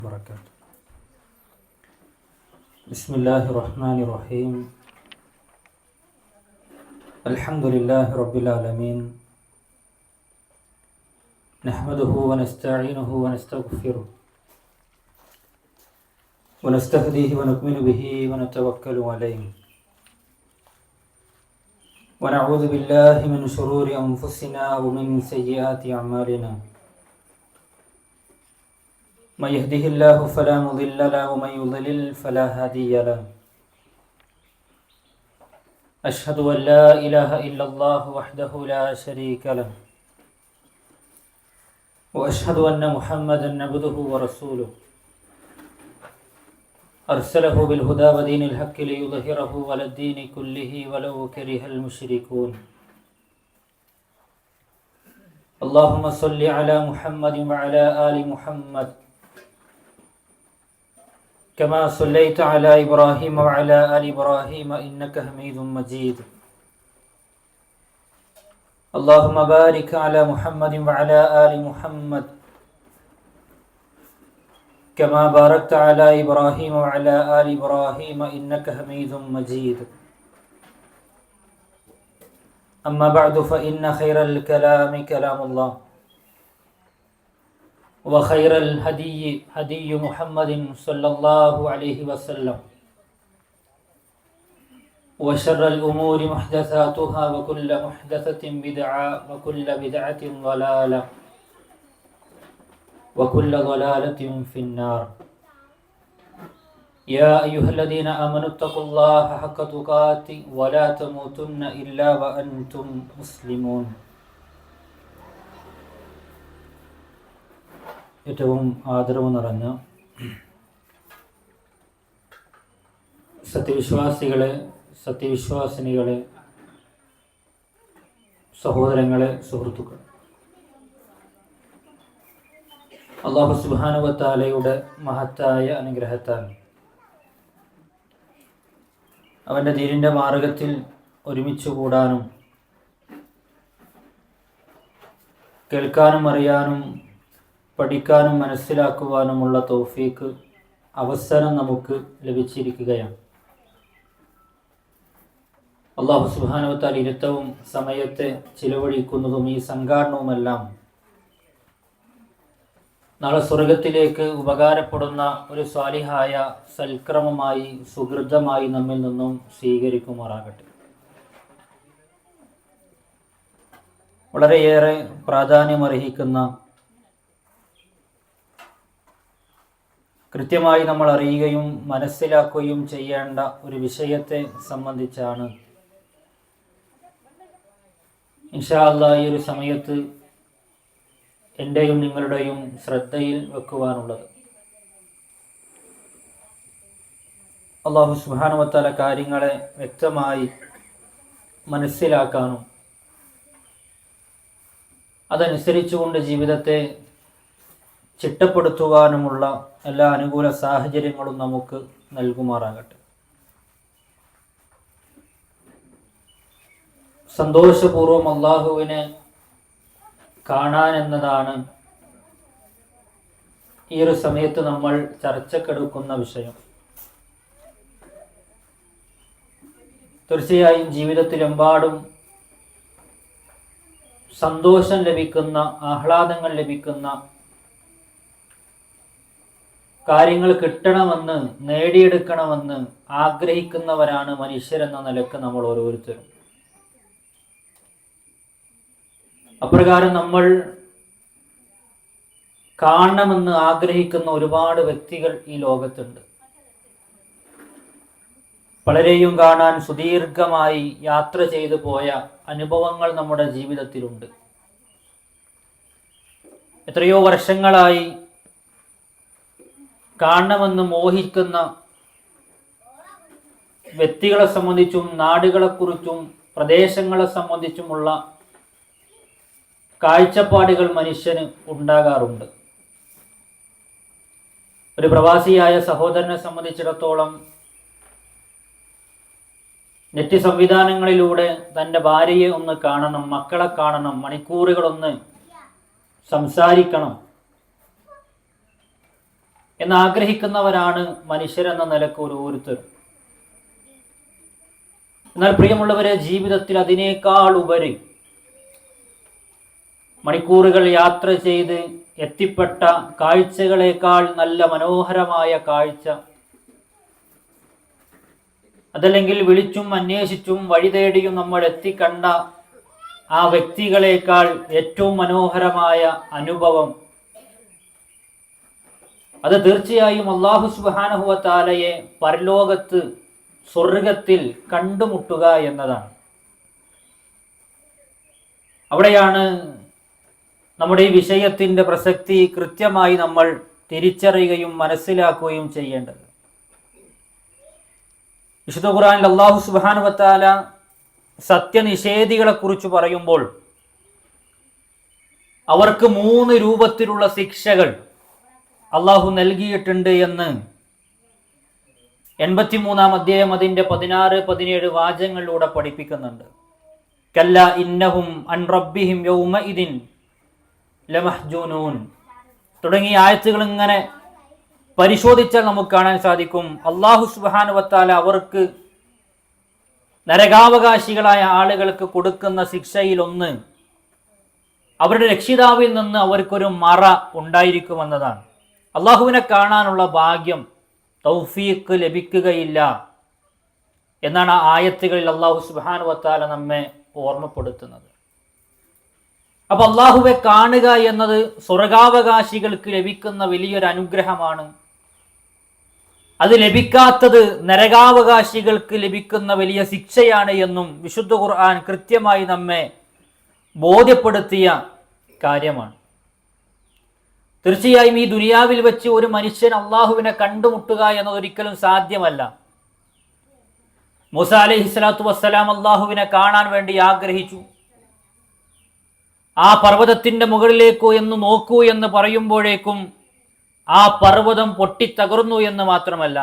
وبركاته. بسم الله الرحمن الرحيم. الحمد لله رب العالمين، نحمده ونستعينه ونستغفره ونستهديه ونؤمن به ونتوكل عليه ونعوذ بالله من شرور أنفسنا ومن سيئات أعمالنا. من يهده الله فلا مضل له ومن يضلل فلا هادي له. أشهد أن لا إله إلا الله وحده لا شريك له، وأشهد أن محمدا عبده ورسوله أرسله بالهدى ودين الحق ليظهره على الدين كله ولو كره المشركون. اللهم صل على محمد وعلى آل محمد كما صليت على إبراهيم وعلى آل إبراهيم إنك حميد مجيد. اللهم بارك على محمد وعلى آل محمد كما باركت على إبراهيم وعلى آل إبراهيم إنك حميد مجيد. أما بعد فإن خير الكلام كلام الله، وخير الهدي هدي محمد صلى الله عليه وسلم، وشر الأمور محدثاتها وكل محدثة بدعة وكل بدعة ضلالة وكل ضلالة في النار. يا أيها الذين آمنوا اتقوا الله حق تقاته ولا تموتن إلا وأنتم مسلمون. ഏറ്റവും ആദരവ് നിറഞ്ഞ സത്യവിശ്വാസികളെ, സത്യവിശ്വാസിനികളെ, സഹോദരങ്ങളെ, സുഹൃത്തുക്കൾ, അല്ലാഹു സുബ്ഹാനഹു വ തആലയുടെ മഹത്തായ അനുഗ്രഹത്താൽ അവൻ്റെ ദീനിൻ്റെ മാർഗത്തിൽ ഒരുമിച്ച് കൂടാനും കേൾക്കാനും അറിയാനും പഠിക്കാനും മനസ്സിലാക്കുവാനുമുള്ള തൗഫീക്ക് അവസരം നമുക്ക് ലഭിച്ചിരിക്കുകയാണ്. അല്ലാഹു സുബ്ഹാനഹു വ തആല ഇരുത്തവും സമയത്തെ ചിലവഴിക്കുന്നതും ഈ സംഘാടനവുമെല്ലാം നാളെ സ്വർഗത്തിലേക്ക് ഉപകാരപ്പെടുന്ന ഒരു സ്വാലിഹായ സൽക്രമമായി, സുഹൃതമായി നമ്മിൽ നിന്നും സ്വീകരിക്കുമാറാകട്ടെ. വളരെയേറെ പ്രാധാന്യമർഹിക്കുന്ന, കൃത്യമായി നമ്മൾ അറിയുകയും മനസ്സിലാക്കുകയും ചെയ്യേണ്ട ഒരു വിഷയത്തെ സംബന്ധിച്ചാണ് ഇൻഷാ അല്ലാഹ് ഈ ഒരു സമയത്ത് എൻ്റെയും നിങ്ങളുടെയും ശ്രദ്ധയിൽ വെക്കുവാനുള്ളത്. അല്ലാഹു സുബ്ഹാനഹു വ തആല കാര്യങ്ങളെ വ്യക്തമായി മനസ്സിലാക്കാനും അതനുസരിച്ചുകൊണ്ട് ജീവിതത്തെ ചിട്ടപ്പെടുത്തുവാനുമുള്ള എല്ലാ അനുകൂല സാഹചര്യങ്ങളും നമുക്ക് നൽകുമാറാകട്ടെ. സന്തോഷപൂർവം അള്ളാഹുവിനെ കാണാൻ എന്നതാണ് ഈ ഒരു സമയത്ത് നമ്മൾ ചർച്ചക്കെടുക്കുന്ന വിഷയം. തീർച്ചയായും ജീവിതത്തിലെമ്പാടും സന്തോഷം ലഭിക്കുന്ന, ആഹ്ലാദങ്ങൾ ലഭിക്കുന്ന കാര്യങ്ങൾ കിട്ടണമെന്ന്, നേടിയെടുക്കണമെന്ന് ആഗ്രഹിക്കുന്നവരാണ് മനുഷ്യരെന്ന നിലക്ക് നമ്മൾ ഓരോരുത്തരും. അപ്രകാരം നമ്മൾ കാണണമെന്ന് ആഗ്രഹിക്കുന്ന ഒരുപാട് വ്യക്തികൾ ഈ ലോകത്തുണ്ട്. പലരെയും കാണാൻ സുദീർഘമായി യാത്ര ചെയ്തു പോയ അനുഭവങ്ങൾ നമ്മുടെ ജീവിതത്തിലുണ്ട്. എത്രയോ വർഷങ്ങളായി കാണണമെന്ന് മോഹിക്കുന്ന വ്യക്തികളെ സംബന്ധിച്ചും നാടുകളെക്കുറിച്ചും പ്രദേശങ്ങളെ സംബന്ധിച്ചുമുള്ള കാഴ്ചപ്പാടുകൾ മനുഷ്യന് ഉണ്ടാകാറുണ്ട്. ഒരു പ്രവാസിയായ സഹോദരനെ സംബന്ധിച്ചിടത്തോളം നെറ്റ് സംവിധാനങ്ങളിലൂടെ തൻ്റെ ഭാര്യയെ ഒന്ന് കാണണം, മക്കളെ കാണണം, മണിക്കൂറുകളൊന്ന് സംസാരിക്കണം എന്നാഗ്രഹിക്കുന്നവരാണ് മനുഷ്യരെന്ന നിലക്ക് ഓരോരുത്തരും. എന്നാൽ പ്രിയമുള്ളവരെ, ജീവിതത്തിൽ അതിനേക്കാൾ ഉപരി മണിക്കൂറുകൾ യാത്ര ചെയ്ത് എത്തിപ്പെട്ട കാഴ്ചകളേക്കാൾ നല്ല മനോഹരമായ കാഴ്ച, അതല്ലെങ്കിൽ വിളിച്ചും അന്വേഷിച്ചും വഴി തേടിയും നമ്മൾ എത്തിക്കണ്ട ആ വ്യക്തികളേക്കാൾ ഏറ്റവും മനോഹരമായ അനുഭവം, അത് തീർച്ചയായും അല്ലാഹു സുബ്ഹാനഹു വ തആലയെ പരലോകത്ത് സ്വർഗത്തിൽ കണ്ടുമുട്ടുക എന്നതാണ്. അവിടെയാണ് നമ്മുടെ ഈ വിഷയത്തിൻ്റെ പ്രസക്തി കൃത്യമായി നമ്മൾ തിരിച്ചറിയുകയും മനസ്സിലാക്കുകയും ചെയ്യേണ്ടത്. വിശുദ്ധ ഖുർആനിൽ അല്ലാഹു സുബ്ഹാനഹു വ തആല സത്യനിഷേധികളെ കുറിച്ച് പറയുമ്പോൾ അവർക്ക് 3 രൂപത്തിലുള്ള ശിക്ഷകൾ അള്ളാഹു നൽകിയിട്ടുണ്ട് എന്ന് 83-ാം അധ്യായം അതിൻ്റെ 16-17 വാചകങ്ങളിലൂടെ പഠിപ്പിക്കുന്നുണ്ട്. കല്ല ഇന്നഹും അൻ റബ്ബിഹിം യൗമഇദിൻ ലമഹ്ജൂനൂൻ തുടങ്ങിയ ആയത്തുകൾ ഇങ്ങനെ പരിശോധിച്ചാൽ നമുക്ക് കാണാൻ സാധിക്കും, അല്ലാഹു സുബ്ഹാനഹു വ തആല അവർക്ക് നരകാവകാശികളായ ആളുകൾക്ക് കൊടുക്കുന്ന ശിക്ഷയിലൊന്ന് അവരുടെ രക്ഷിതാവിൽ നിന്ന് അവർക്കൊരു മറ ഉണ്ടായിരിക്കുമെന്നതാണ്. അള്ളാഹുവിനെ കാണാനുള്ള ഭാഗ്യം, തൗഫീഖ് ലഭിക്കുകയില്ല എന്നാണ് ആ ആയത്തുകളിൽ അല്ലാഹു സുബ്ഹാനഹു വ തആല നമ്മെ ഓർമ്മപ്പെടുത്തുന്നത്. അപ്പോൾ അള്ളാഹുവെ കാണുക എന്നത് സ്വർഗാവകാശികൾക്ക് ലഭിക്കുന്ന വലിയൊരു അനുഗ്രഹമാണ്. അത് ലഭിക്കാത്തത് നരകാവകാശികൾക്ക് ലഭിക്കുന്ന വലിയ ശിക്ഷയാണ് എന്നും വിശുദ്ധ ഖുർആൻ കൃത്യമായി നമ്മെ ബോധ്യപ്പെടുത്തിയ കാര്യമാണ്. തീർച്ചയായും ഈ ദുനിയാവിൽ വെച്ച് ഒരു മനുഷ്യൻ അള്ളാഹുവിനെ കണ്ടുമുട്ടുക എന്നതൊരിക്കലും സാധ്യമല്ല. മൂസ അലൈഹിസ്സലാത്തു വസ്സലാം അള്ളാഹുവിനെ കാണാൻ വേണ്ടി ആഗ്രഹിച്ചു. ആ പർവ്വതത്തിന്റെ മുകളിലേക്കോ എന്ന് നോക്കൂ എന്ന് പറയുമ്പോഴേക്കും ആ പർവ്വതം പൊട്ടിത്തകർന്നു എന്ന് മാത്രമല്ല,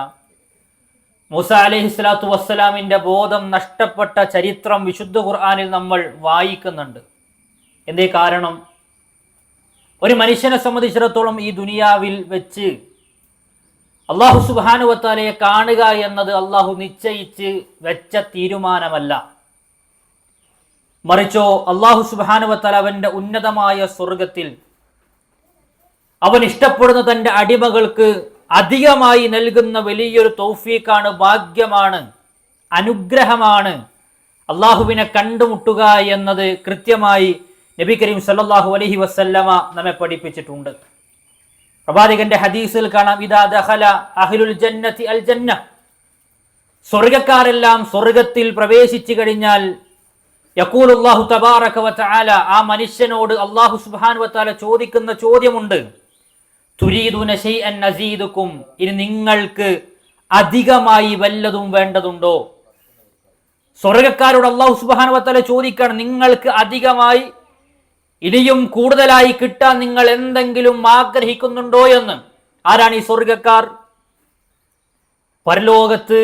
മൂസ അലൈഹിസ്സലാത്തു വസ്സലാമിന്റെ ബോധം നഷ്ടപ്പെട്ട ചരിത്രം വിശുദ്ധ ഖുർആനിൽ നമ്മൾ വായിക്കുന്നുണ്ട്. എന്തേ കാരണം? ഒരു മനുഷ്യനെ സംബന്ധിച്ചിടത്തോളം ഈ ദുനിയാവിൽ വെച്ച് അല്ലാഹു സുബ്ഹാനഹു വ തആലയെ കാണുക എന്നത് അല്ലാഹു നിശ്ചയിച്ച് വെച്ച തീരുമാനമല്ല. മറിച്ചോ അല്ലാഹു സുബ്ഹാനഹു വ തആല അവന്റെ ഉന്നതമായ സ്വർഗത്തിൽ അവൻ ഇഷ്ടപ്പെടുന്ന തൻ്റെ അടിമകൾക്ക് അധികമായി നൽകുന്ന വലിയൊരു തൗഫീഖാണ്, ഭാഗ്യമാണ്, അനുഗ്രഹമാണ് അള്ളാഹുവിനെ കണ്ടുമുട്ടുക എന്നത് കൃത്യമായി നബി കരീം സല്ലല്ലാഹു അലൈഹി വസല്ലമ നമ്മെ പഠിപ്പിച്ചിട്ടുണ്ട്. പ്രവാചകന്റെ ഹദീസിൽ കാണാം, ഇദാ ദഖല അഹ്ലുൽ ജന്നതി അൽ ജന്ന, സ്വർഗ്ഗക്കാരെല്ലാം സ്വർഗ്ഗത്തിൽ പ്രവേശിച്ചു കഴിഞ്ഞാൽ യഖൂലുല്ലാഹു തബാറക വ തആല, ആ മനുഷ്യനോട് അല്ലാഹു സുബ്ഹാനഹു വ തആല ചോദിക്കുന്ന ചോദ്യമുണ്ട്, തുരീദുന ശൈഅൻ നസീദുക്കും, ഇനി നിങ്ങൾക്ക് അധികമായി വല്ലതും വേണ്ടതുണ്ടോ? സ്വർഗ്ഗക്കാരോട് അല്ലാഹു സുബ്ഹാനഹു വ തആല ചോദിക്കുകയാണ്, നിങ്ങൾക്ക് അധികമായി ഇനിയും കൂടുതലായി കിട്ടാൻ നിങ്ങൾ എന്തെങ്കിലും ആഗ്രഹിക്കുന്നുണ്ടോ എന്ന്. ആരാണ് ഈ സ്വർഗ്ഗക്കാർ? പരലോകത്ത്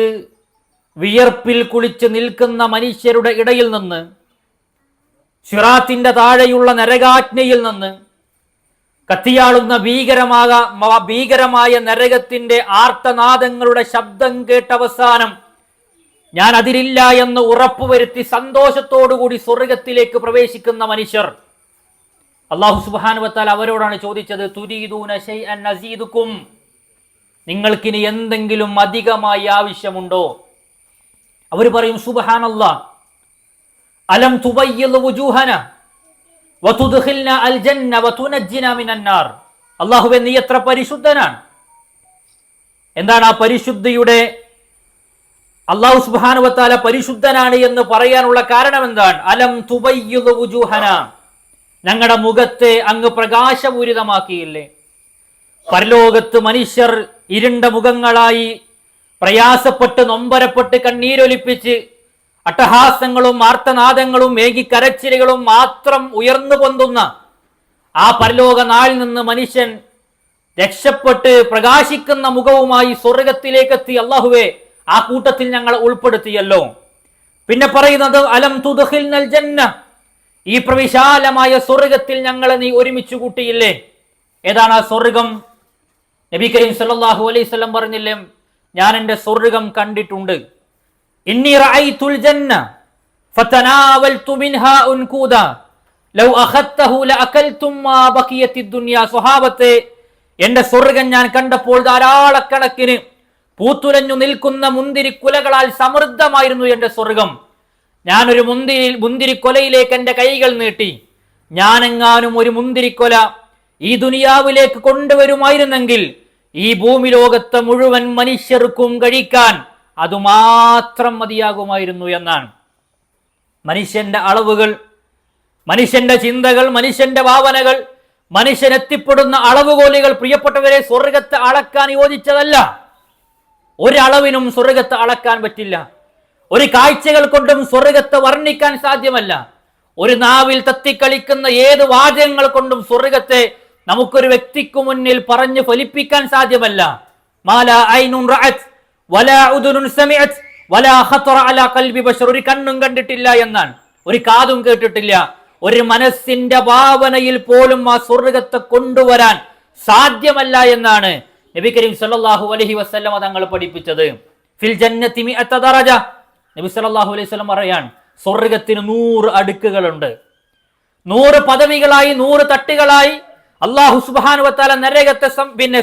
വിയർപ്പിൽ കുളിച്ച് നിൽക്കുന്ന മനുഷ്യരുടെ ഇടയിൽ നിന്ന്, സിറാത്തിന്റെ താഴെയുള്ള നരകാഗ്നിയിൽ നിന്ന്, കത്തിയാളുന്ന ഭീകരമായ നരകത്തിന്റെ ആർത്തനാദങ്ങളുടെ ശബ്ദം കേട്ടവസാനം ഞാൻ അതിലില്ല എന്ന് ഉറപ്പുവരുത്തി സന്തോഷത്തോടുകൂടി സ്വർഗത്തിലേക്ക് പ്രവേശിക്കുന്ന മനുഷ്യർ, അല്ലാഹു സുബ്ഹാനഹു വ തആല അവരോടാണ് ചോദിച്ചത്, തുരീദൂന ശൈഅൻ നസീദുക്കും, നിങ്ങൾക്കിനി എന്തെങ്കിലും അധികമായി ആവശ്യമുണ്ടോ? അവർ പറയും, സുബ്ഹാനല്ലാഹ്, അലം തുബയ്യിദ് വുജൂഹന വതുദ്ഖിൽന അൽ ജന്ന വതുനജ്ജിന മിനൻ നാർ. അല്ലാഹുവേ, നീ എത്ര പരിശുദ്ധനാണ്. എന്താണ് ആ പരിശുദ്ധിയുടെ, അല്ലാഹു സുബ്ഹാനഹു വ തആല പരിശുദ്ധനാണ് എന്ന് പറയാനുള്ള കാരണം എന്താണ്? അലം തുബയ്യിദ് വുജൂഹന, ഞങ്ങളുടെ മുഖത്തെ അങ്ങ് പ്രകാശപൂരിതമാക്കിയില്ലേ? പരലോകത്ത് മനുഷ്യർ ഇരുണ്ട മുഖങ്ങളായി പ്രയാസപ്പെട്ട് നൊമ്പരപ്പെട്ട് കണ്ണീരൊലിപ്പിച്ച് അട്ടഹാസങ്ങളും ആർത്തനാദങ്ങളും മേകിക്കരച്ചിലുകളും മാത്രം ഉയർന്നു പൊന്തുന്ന ആ പരലോക നാളിൽ നിന്ന് മനുഷ്യൻ രക്ഷപ്പെട്ട് പ്രകാശിക്കുന്ന മുഖവുമായി സ്വർഗത്തിലേക്കെത്തി. അല്ലാഹുവേ, ആ കൂട്ടത്തിൽ ഞങ്ങളെ ഉൾപ്പെടുത്തിയല്ലോ. പിന്നെ പറയുന്നത്, അലം തുദ്ഖിൽനൽ ജന്ന, ഈ പ്രവിശാലമായ സ്വർഗത്തിൽ ഞങ്ങളെ നീ ഒരുമിച്ച് കൂട്ടിയില്ലേ? ഏതാണ് ആ സ്വർഗം? നബി കരീം സല്ലല്ലാഹു അലൈഹി വസല്ലം പറഞ്ഞില്ലേ, ഞാൻ എൻ്റെ സ്വർഗ്ഗം കണ്ടിട്ടുണ്ട്. ഇന്നി റഅയ്തുൽ ജന്ന ഫതനാവൽതു മിൻഹാ ഉൻകൂദ ലൗ അഖദ്തഹു ലഅകൽതും മാ ബഖിയത്തിദ് ദുനിയ. സ്വഹാബത്തെ, എൻ്റെ സ്വർഗ്ഗം ഞാൻ കണ്ടപ്പോൾ ധാരാളക്കണക്കിന് പൂത്തുലഞ്ഞു നിൽക്കുന്ന മുന്തിരിക്കുലകളാൽ സമൃദ്ധമായിരുന്നു എൻ്റെ സ്വർഗ്ഗം. ഞാനൊരു മുന്തിരിക്കൊലയിലേക്ക് എൻ്റെ കൈകൾ നീട്ടി, ഞാനെങ്ങാനും ഒരു മുന്തിരിക്കൊല ഈ ദുനിയാവിലേക്ക് കൊണ്ടുവരുമായിരുന്നെങ്കിൽ ഈ ഭൂമി ലോകത്തെ മുഴുവൻ മനുഷ്യർക്കും കഴിക്കാൻ അതുമാത്രം മതിയാകുമായിരുന്നു എന്നാണ്. മനുഷ്യന്റെ അളവുകൾ, മനുഷ്യന്റെ ചിന്തകൾ, മനുഷ്യന്റെ ഭാവനകൾ, മനുഷ്യൻ എത്തിപ്പെടുന്ന അളവുകോലുകൾ പ്രിയപ്പെട്ടവരെ സ്വർഗത്തെ അളക്കാൻ യോജിച്ചതല്ല. ഒരളവിനും സ്വർഗത്തെ അളക്കാൻ പറ്റില്ല. ഒരു കാഴ്ചകൾ കൊണ്ടും സ്വർഗത്തെ വർണ്ണിക്കാൻ സാധ്യമല്ല. ഒരു നാവിൽ തത്തിക്കളിക്കുന്ന ഏത് വാചകങ്ങൾ കൊണ്ടും സ്വർഗത്തെ നമുക്കൊരു വ്യക്തിക്ക് മുന്നിൽ പറഞ്ഞു ഫലിപ്പിക്കാൻ സാധ്യമല്ല. മാലാ ഐനുൻ റഅത് വലാ ഉദുനുൻ സമിഅത് വലാ ഖതറ അലാ ഖൽബി ബശർ. ഒരു കണ്ണും കണ്ടിട്ടില്ല എന്നാണ്, ഒരു കാതും കേട്ടിട്ടില്ല, ഒരു മനസ്സിന്റെ ഭാവനയിൽ പോലും ആ സ്വർഗത്തെ കൊണ്ടുവരാൻ സാധ്യമല്ല എന്നാണ് നബി കരീം സല്ലല്ലാഹു അലൈഹി വസല്ലം തങ്ങൾ പഠിപ്പിച്ചത്. ഫിൽ ജന്നതി മിഅത ദറജ. നബി സല്ലല്ലാഹു അലൈഹി വസല്ലം പറയാൻ, സ്വർഗത്തിന് 100 അടുക്കുകളുണ്ട്. 100 പദവികളായി, 100 തട്ടുകളായി അല്ലാഹു സുബ്ഹാനഹു വ തആല നരകത്തെ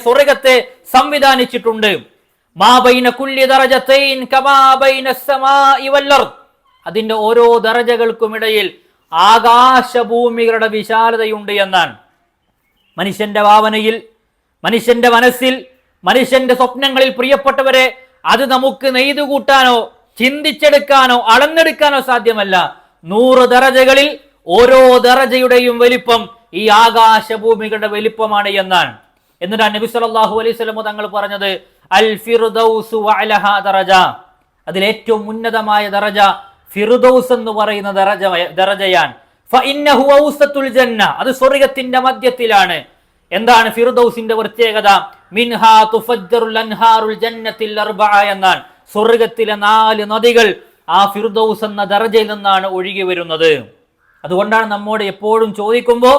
സ്വർഗത്തെ സംവിധാനിച്ചിട്ടുണ്ട്. മാ ബൈന കുല്ലി ദറജതൈൻ കമാ ബൈന അസ്സമാഇ വൽ അർദ്. അതിന്റെ ഓരോ ദറജകൾക്കുമിടയിൽ ആകാശഭൂമികളുടെ വിശാലതയുണ്ട് എന്നാണ്. മനുഷ്യന്റെ ഭാവനയിൽ, മനുഷ്യന്റെ മനസ്സിൽ, മനുഷ്യന്റെ സ്വപ്നങ്ങളിൽ പ്രിയപ്പെട്ടവരെ അത് നമുക്ക് നെയ്തുകൂട്ടാനോ ചിന്തിച്ചെടുക്കാനോ അളന്നെടുക്കാനോ സാധ്യമല്ല. 100 ദറജകളിൽ ഓരോ ദറജയുടെയും വലിപ്പം ഈ ആകാശഭൂമികളുടെ വലിപ്പമാണ് എന്നാണ്. എന്നിട്ടാണ് നബി സല്ലല്ലാഹു അലൈഹി വസല്ലം തങ്ങൾ പറഞ്ഞത്, അൽ ഫിർദൗസ് വഅലഹാ ദറജ. അതിലേറ്റവും ഉന്നതമായ ദറജ ഫിർദൗസ് എന്ന് പറയുന്ന ദറജയാണ്. ഫഇന്നഹു ഔസത്തുൽ ജന്ന. അത് സ്വർഗ്ഗത്തിന്റെ മധ്യത്തിലാണ്. എന്താണ് ഫിർദൗസിന്റെ പ്രത്യേകത? മിൻഹാ തുഫജ്ജറുൽ അൻഹാറുൽ ജന്നത്തിൽ അർബഅ എന്നാണ്. സ്വർഗ്ഗത്തിലെ 4 നദികൾ ആ ഫിർദൗസ് എന്ന ദറജയിൽ നിന്നാണ് ഒഴുകി വരുന്നത്. അതുകൊണ്ടാണ് നമ്മോട് എപ്പോഴും ചോദിക്കുമ്പോൾ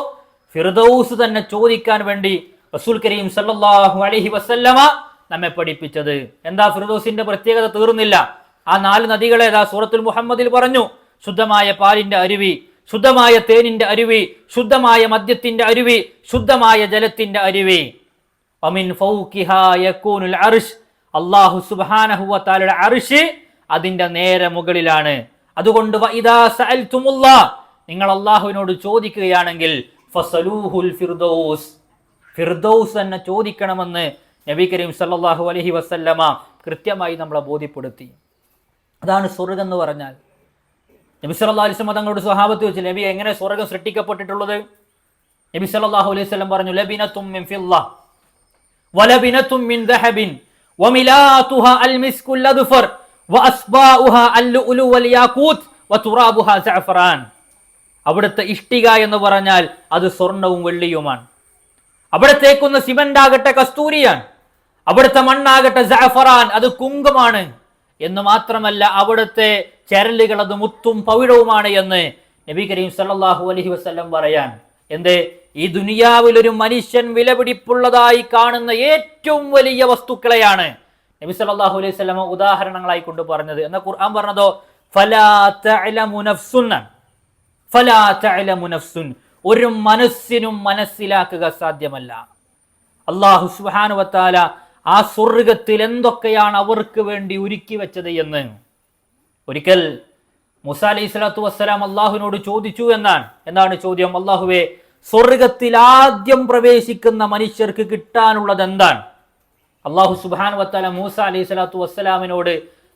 ഫിർദൗസ് തന്നെ ചോദിക്കാൻ വേണ്ടി റസൂൽ കരീം സല്ലല്ലാഹു അലൈഹി വസല്ലമ നമ്മെ പഠിപ്പിച്ചത്. എന്താ ഫിർദൗസിന്റെ പ്രത്യേകത? തീർന്നില്ല. ആ 4 നദികളെ സൂറത്തുൽ മുഹമ്മദിൽ പറഞ്ഞു. ശുദ്ധമായ പാലിന്റെ അരുവി, ശുദ്ധമായ തേനിന്റെ അരുവി, ശുദ്ധമായ മദ്യത്തിന്റെ അരുവി, ശുദ്ധമായ ജലത്തിന്റെ അരുവി. വമിൻ ഫൗഖിഹാ യകൂനുൽ അർശ്. അല്ലാഹു സുബ്ഹാനഹു വ തആലയുടെ അർശ് അതിന്റെ നേരെ മുകളിലാണ്. അതുകൊണ്ട് വഇദാ സഅൽതുമുല്ലാഹ്, നിങ്ങൾ അല്ലാഹുവിനോട് ചോദിക്കുകയാണെങ്കിൽ ഫസലൂഹുൽ ഫിർദൗസ്, ഫിർദൗസ് തന്നെ ചോദിക്കണമെന്ന് നബി കരീം സല്ലല്ലാഹു അലൈഹി വസല്ലമ കൃത്യമായി നമ്മളെ ബോധ്യപ്പെടുത്തി. അതാണ് സ്വർഗ്ഗം എന്ന് പറഞ്ഞാൽ. നബി സല്ലല്ലാഹു അലൈഹി വസല്ലം തങ്ങളുടെ സ്വഹാബത്ത് വെച്ച്, നബി എങ്ങനെ സ്വർഗ്ഗം സൃഷ്ടിക്കപ്പെട്ടിട്ടുള്ളത്? നബി സല്ലല്ലാഹു അലൈഹി വസല്ലം പറഞ്ഞു, ലബിനത്തും മിൻ ഫിദ്ദ വലബിനത്തും മിൻ ദഹബിൻ വമിലാതുഹാ അൽ മിസ്കുൽ അദ്ഫർ വഅസ്ബാഉഹാ അൽ ലുഅ്ലു വൽ യാഖൂത്ത് വതുറാബുഹാ സഅഫറാൻ. അവിടുത്തെ ഇഷ്ടിക എന്ന് പറഞ്ഞാൽ അത് സ്വർണവും വെള്ളിയുമാണ്. അവിടെ തേക്കുന്ന സിമന്റ് ആകട്ടെ കസ്തൂരിയാണ്. അവിടുത്തെ മണ്ണാകട്ടെ സഅഫറാൻ, അത് കുങ്കുമാണ്. എന്ന് മാത്രമല്ല അവിടുത്തെ ചരലുകൾ അത് മുത്തും പവിഴവുമാണ് എന്ന് നബി കരീം സല്ലല്ലാഹു അലൈഹി വസല്ലം പറയാൻ. എന്തേ? ഈ ദുനിയാവിൽ ഒരു മനുഷ്യൻ വിലപിടിപ്പുള്ളതായി കാണുന്ന ഏറ്റവും വലിയ വസ്തുക്കളെയാണ് നബി സല്ലല്ലാഹു അലൈഹി വസല്ലം ഉദാഹരണങ്ങളായി കൊണ്ട് പറഞ്ഞത്. എന്നാൽ ഖുർആൻ പറഞ്ഞതോ ഫലാ തഅലമു നഫ്സുൻ, ഫലാ തഅലമു നഫ്സുൻ. ഒരു മനസ്സിനും മനസ്സിലാക്കുക സാധ്യമല്ല. അല്ലാഹു സുബ്ഹാനഹു വ തആല ആ സ്വർഗ്ഗത്തിൽ എന്തൊക്കെയാണ് അവർക്ക് വേണ്ടി ഒരുക്കി വെച്ചത് എന്ന്. ഒരിക്കൽ മൂസാ അലൈഹി സ്വലാത്തു വസ്സലാം അള്ളാഹുവിനോട് ചോദിച്ചു എന്നാണ്. എന്താണ് ചോദ്യം? അള്ളാഹുവേ, സ്വർഗത്തിൽ ആദ്യം പ്രവേശിക്കുന്ന മനുഷ്യർക്ക് കിട്ടാനുള്ളത് എന്താണ്? അള്ളാഹു സുബ്ഹാനഹു വ തആല മൂസാ അലൈഹി സ്വലാത്തു വസ്സലാമിനോട്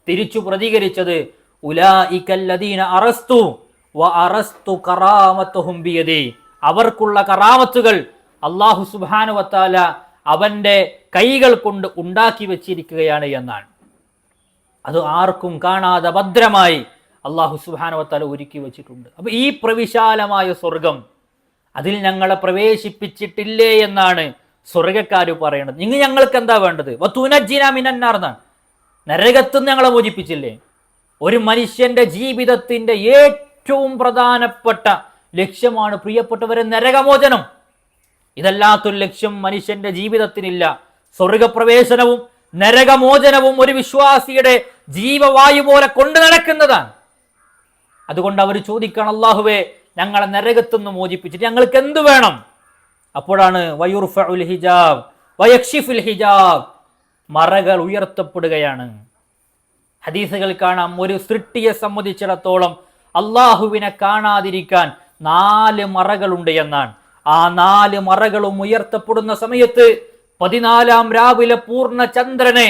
തിരിച്ചു പ്രതികരിച്ചത്, ഉലൈകല്ലദീന അറസ്തു വ അറസ്തു കറാമത്തുഹും ബിയദി. അവർക്കുള്ള കറാമത്തുകൾ അള്ളാഹു സുബ്ഹാനഹു വ തആല അവന്റെ കൈകൾ കൊണ്ട് ഉണ്ടാക്കി വെച്ചിരിക്കുകയാണ് എന്നാണ്. അത് ആർക്കും കാണാതെ ഭദ്രമായി അള്ളാഹു സുബ്ഹാനഹു വ തആല ഒരുക്കി വെച്ചിട്ടുണ്ട്. അപ്പൊ ഈ പ്രവിശാലമായ സ്വർഗം, അതിൽ ഞങ്ങളെ പ്രവേശിപ്പിച്ചിട്ടില്ലേ എന്നാണ് സ്വർഗക്കാർ പറയുന്നത്. നിങ്ങൾ ഞങ്ങൾക്ക് എന്താ വേണ്ടത്? വതുനജ്ജിനാ മിനന്നാർ എന്നാണ്. നരകത്തുനിന്ന് ഞങ്ങളെ മോചിപ്പിച്ചില്ലേ? ഒരു മനുഷ്യന്റെ ജീവിതത്തിന്റെ ഏറ്റവും പ്രധാനപ്പെട്ട ലക്ഷ്യമാണ് പ്രിയപ്പെട്ടവരെ നരകമോചനം. ഇതല്ലാത്തൊരു ലക്ഷ്യം മനുഷ്യന്റെ ജീവിതത്തിനില്ല. സ്വർഗപ്രവേശനവും നരകമോചനവും ഒരു വിശ്വാസിയുടെ ജീവവായു പോലെ കൊണ്ടു നടക്കുന്നതാണ്. അതുകൊണ്ട് അവർ ചോദിക്കണം, അല്ലാഹുവേ ഞങ്ങളെ നരകത്തുനിന്ന് മോചിപ്പിച്ചിട്ട് ഞങ്ങൾക്ക് എന്ത് വേണം? അപ്പോഴാണ് വയുർഫഉൽ ഹിജാബ് വയക്ഷിഫുൽ ഹിജാബ്, മറകൾ ഉയർത്തപ്പെടുകയാണ്. ഹദീസുകൾ കാണാം, ഒരു സൃഷ്ടിയെ സംബന്ധിച്ചിടത്തോളം അള്ളാഹുവിനെ കാണാതിരിക്കാൻ 4 മറകളുണ്ട് എന്നാണ്. ആ 4 മറകളും ഉയർത്തപ്പെടുന്ന സമയത്ത് 14-ാം രാവിലെ പൂർണ്ണ ചന്ദ്രനെ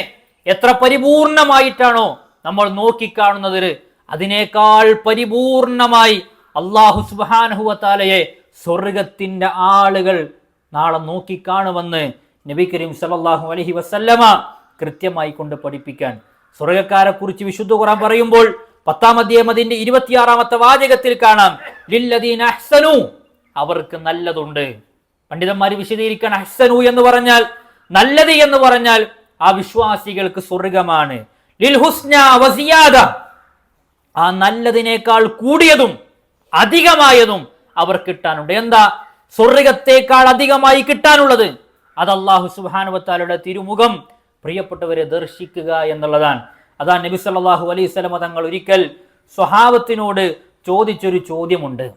എത്ര പരിപൂർണമായിട്ടാണോ നമ്മൾ നോക്കിക്കാണുന്നത്, അതിനേക്കാൾ പരിപൂർണമായി അല്ലാഹു സുബ്ഹാനഹു വ തആലയെ സ്വർഗത്തിന്റെ ആളുകൾ നാളെ നോക്കിക്കാണുമെന്ന് നബി കരീം സല്ലല്ലാഹു അലൈഹി വസല്ലമ കൃത്യമായി കൊണ്ട് പഠിപ്പിക്കാൻ. സ്വർഗക്കാരെ കുറിച്ച് വിശുദ്ധ ഖുർആൻ പറയുമ്പോൾ 10-ാം അധ്യായം അതിന്റെ 26-ാമത്തെ വാചകത്തിൽ കാണാം, ലില്ലദീന അഹ്സനു, അവർക്ക് നല്ലതുണ്ട്. പണ്ഡിതന്മാർ വിശദീകരിക്കാൻ, അഹ്സനു എന്ന് പറഞ്ഞാൽ നല്ലത് എന്ന് പറഞ്ഞാൽ ആ വിശ്വാസികൾക്ക് സ്വർഗമാണ്. ലിൽ ഹുസ്ന വസിയാദ, ആ നല്ലതിനേക്കാൾ കൂടിയതും അധികമായതും അവർ കിട്ടാനുണ്ട്. എന്താ സ്വർഗത്തേക്കാൾ അധികമായി കിട്ടാനുള്ളത്? അത് അല്ലാഹു സുബ്ഹാനഹു വ തആലയുടെ തിരുമുഖം പ്രിയപ്പെട്ടവരെ ദർശിക്കുക എന്നുള്ളതാണ്. അതാ നബി സല്ലല്ലാഹു അലൈഹി വസല്ലം തങ്ങൾ ഒരിക്കൽ സ്വഹാബത്തിനോട് ചോദിച്ചൊരു ചോദ്യമുണ്ട്.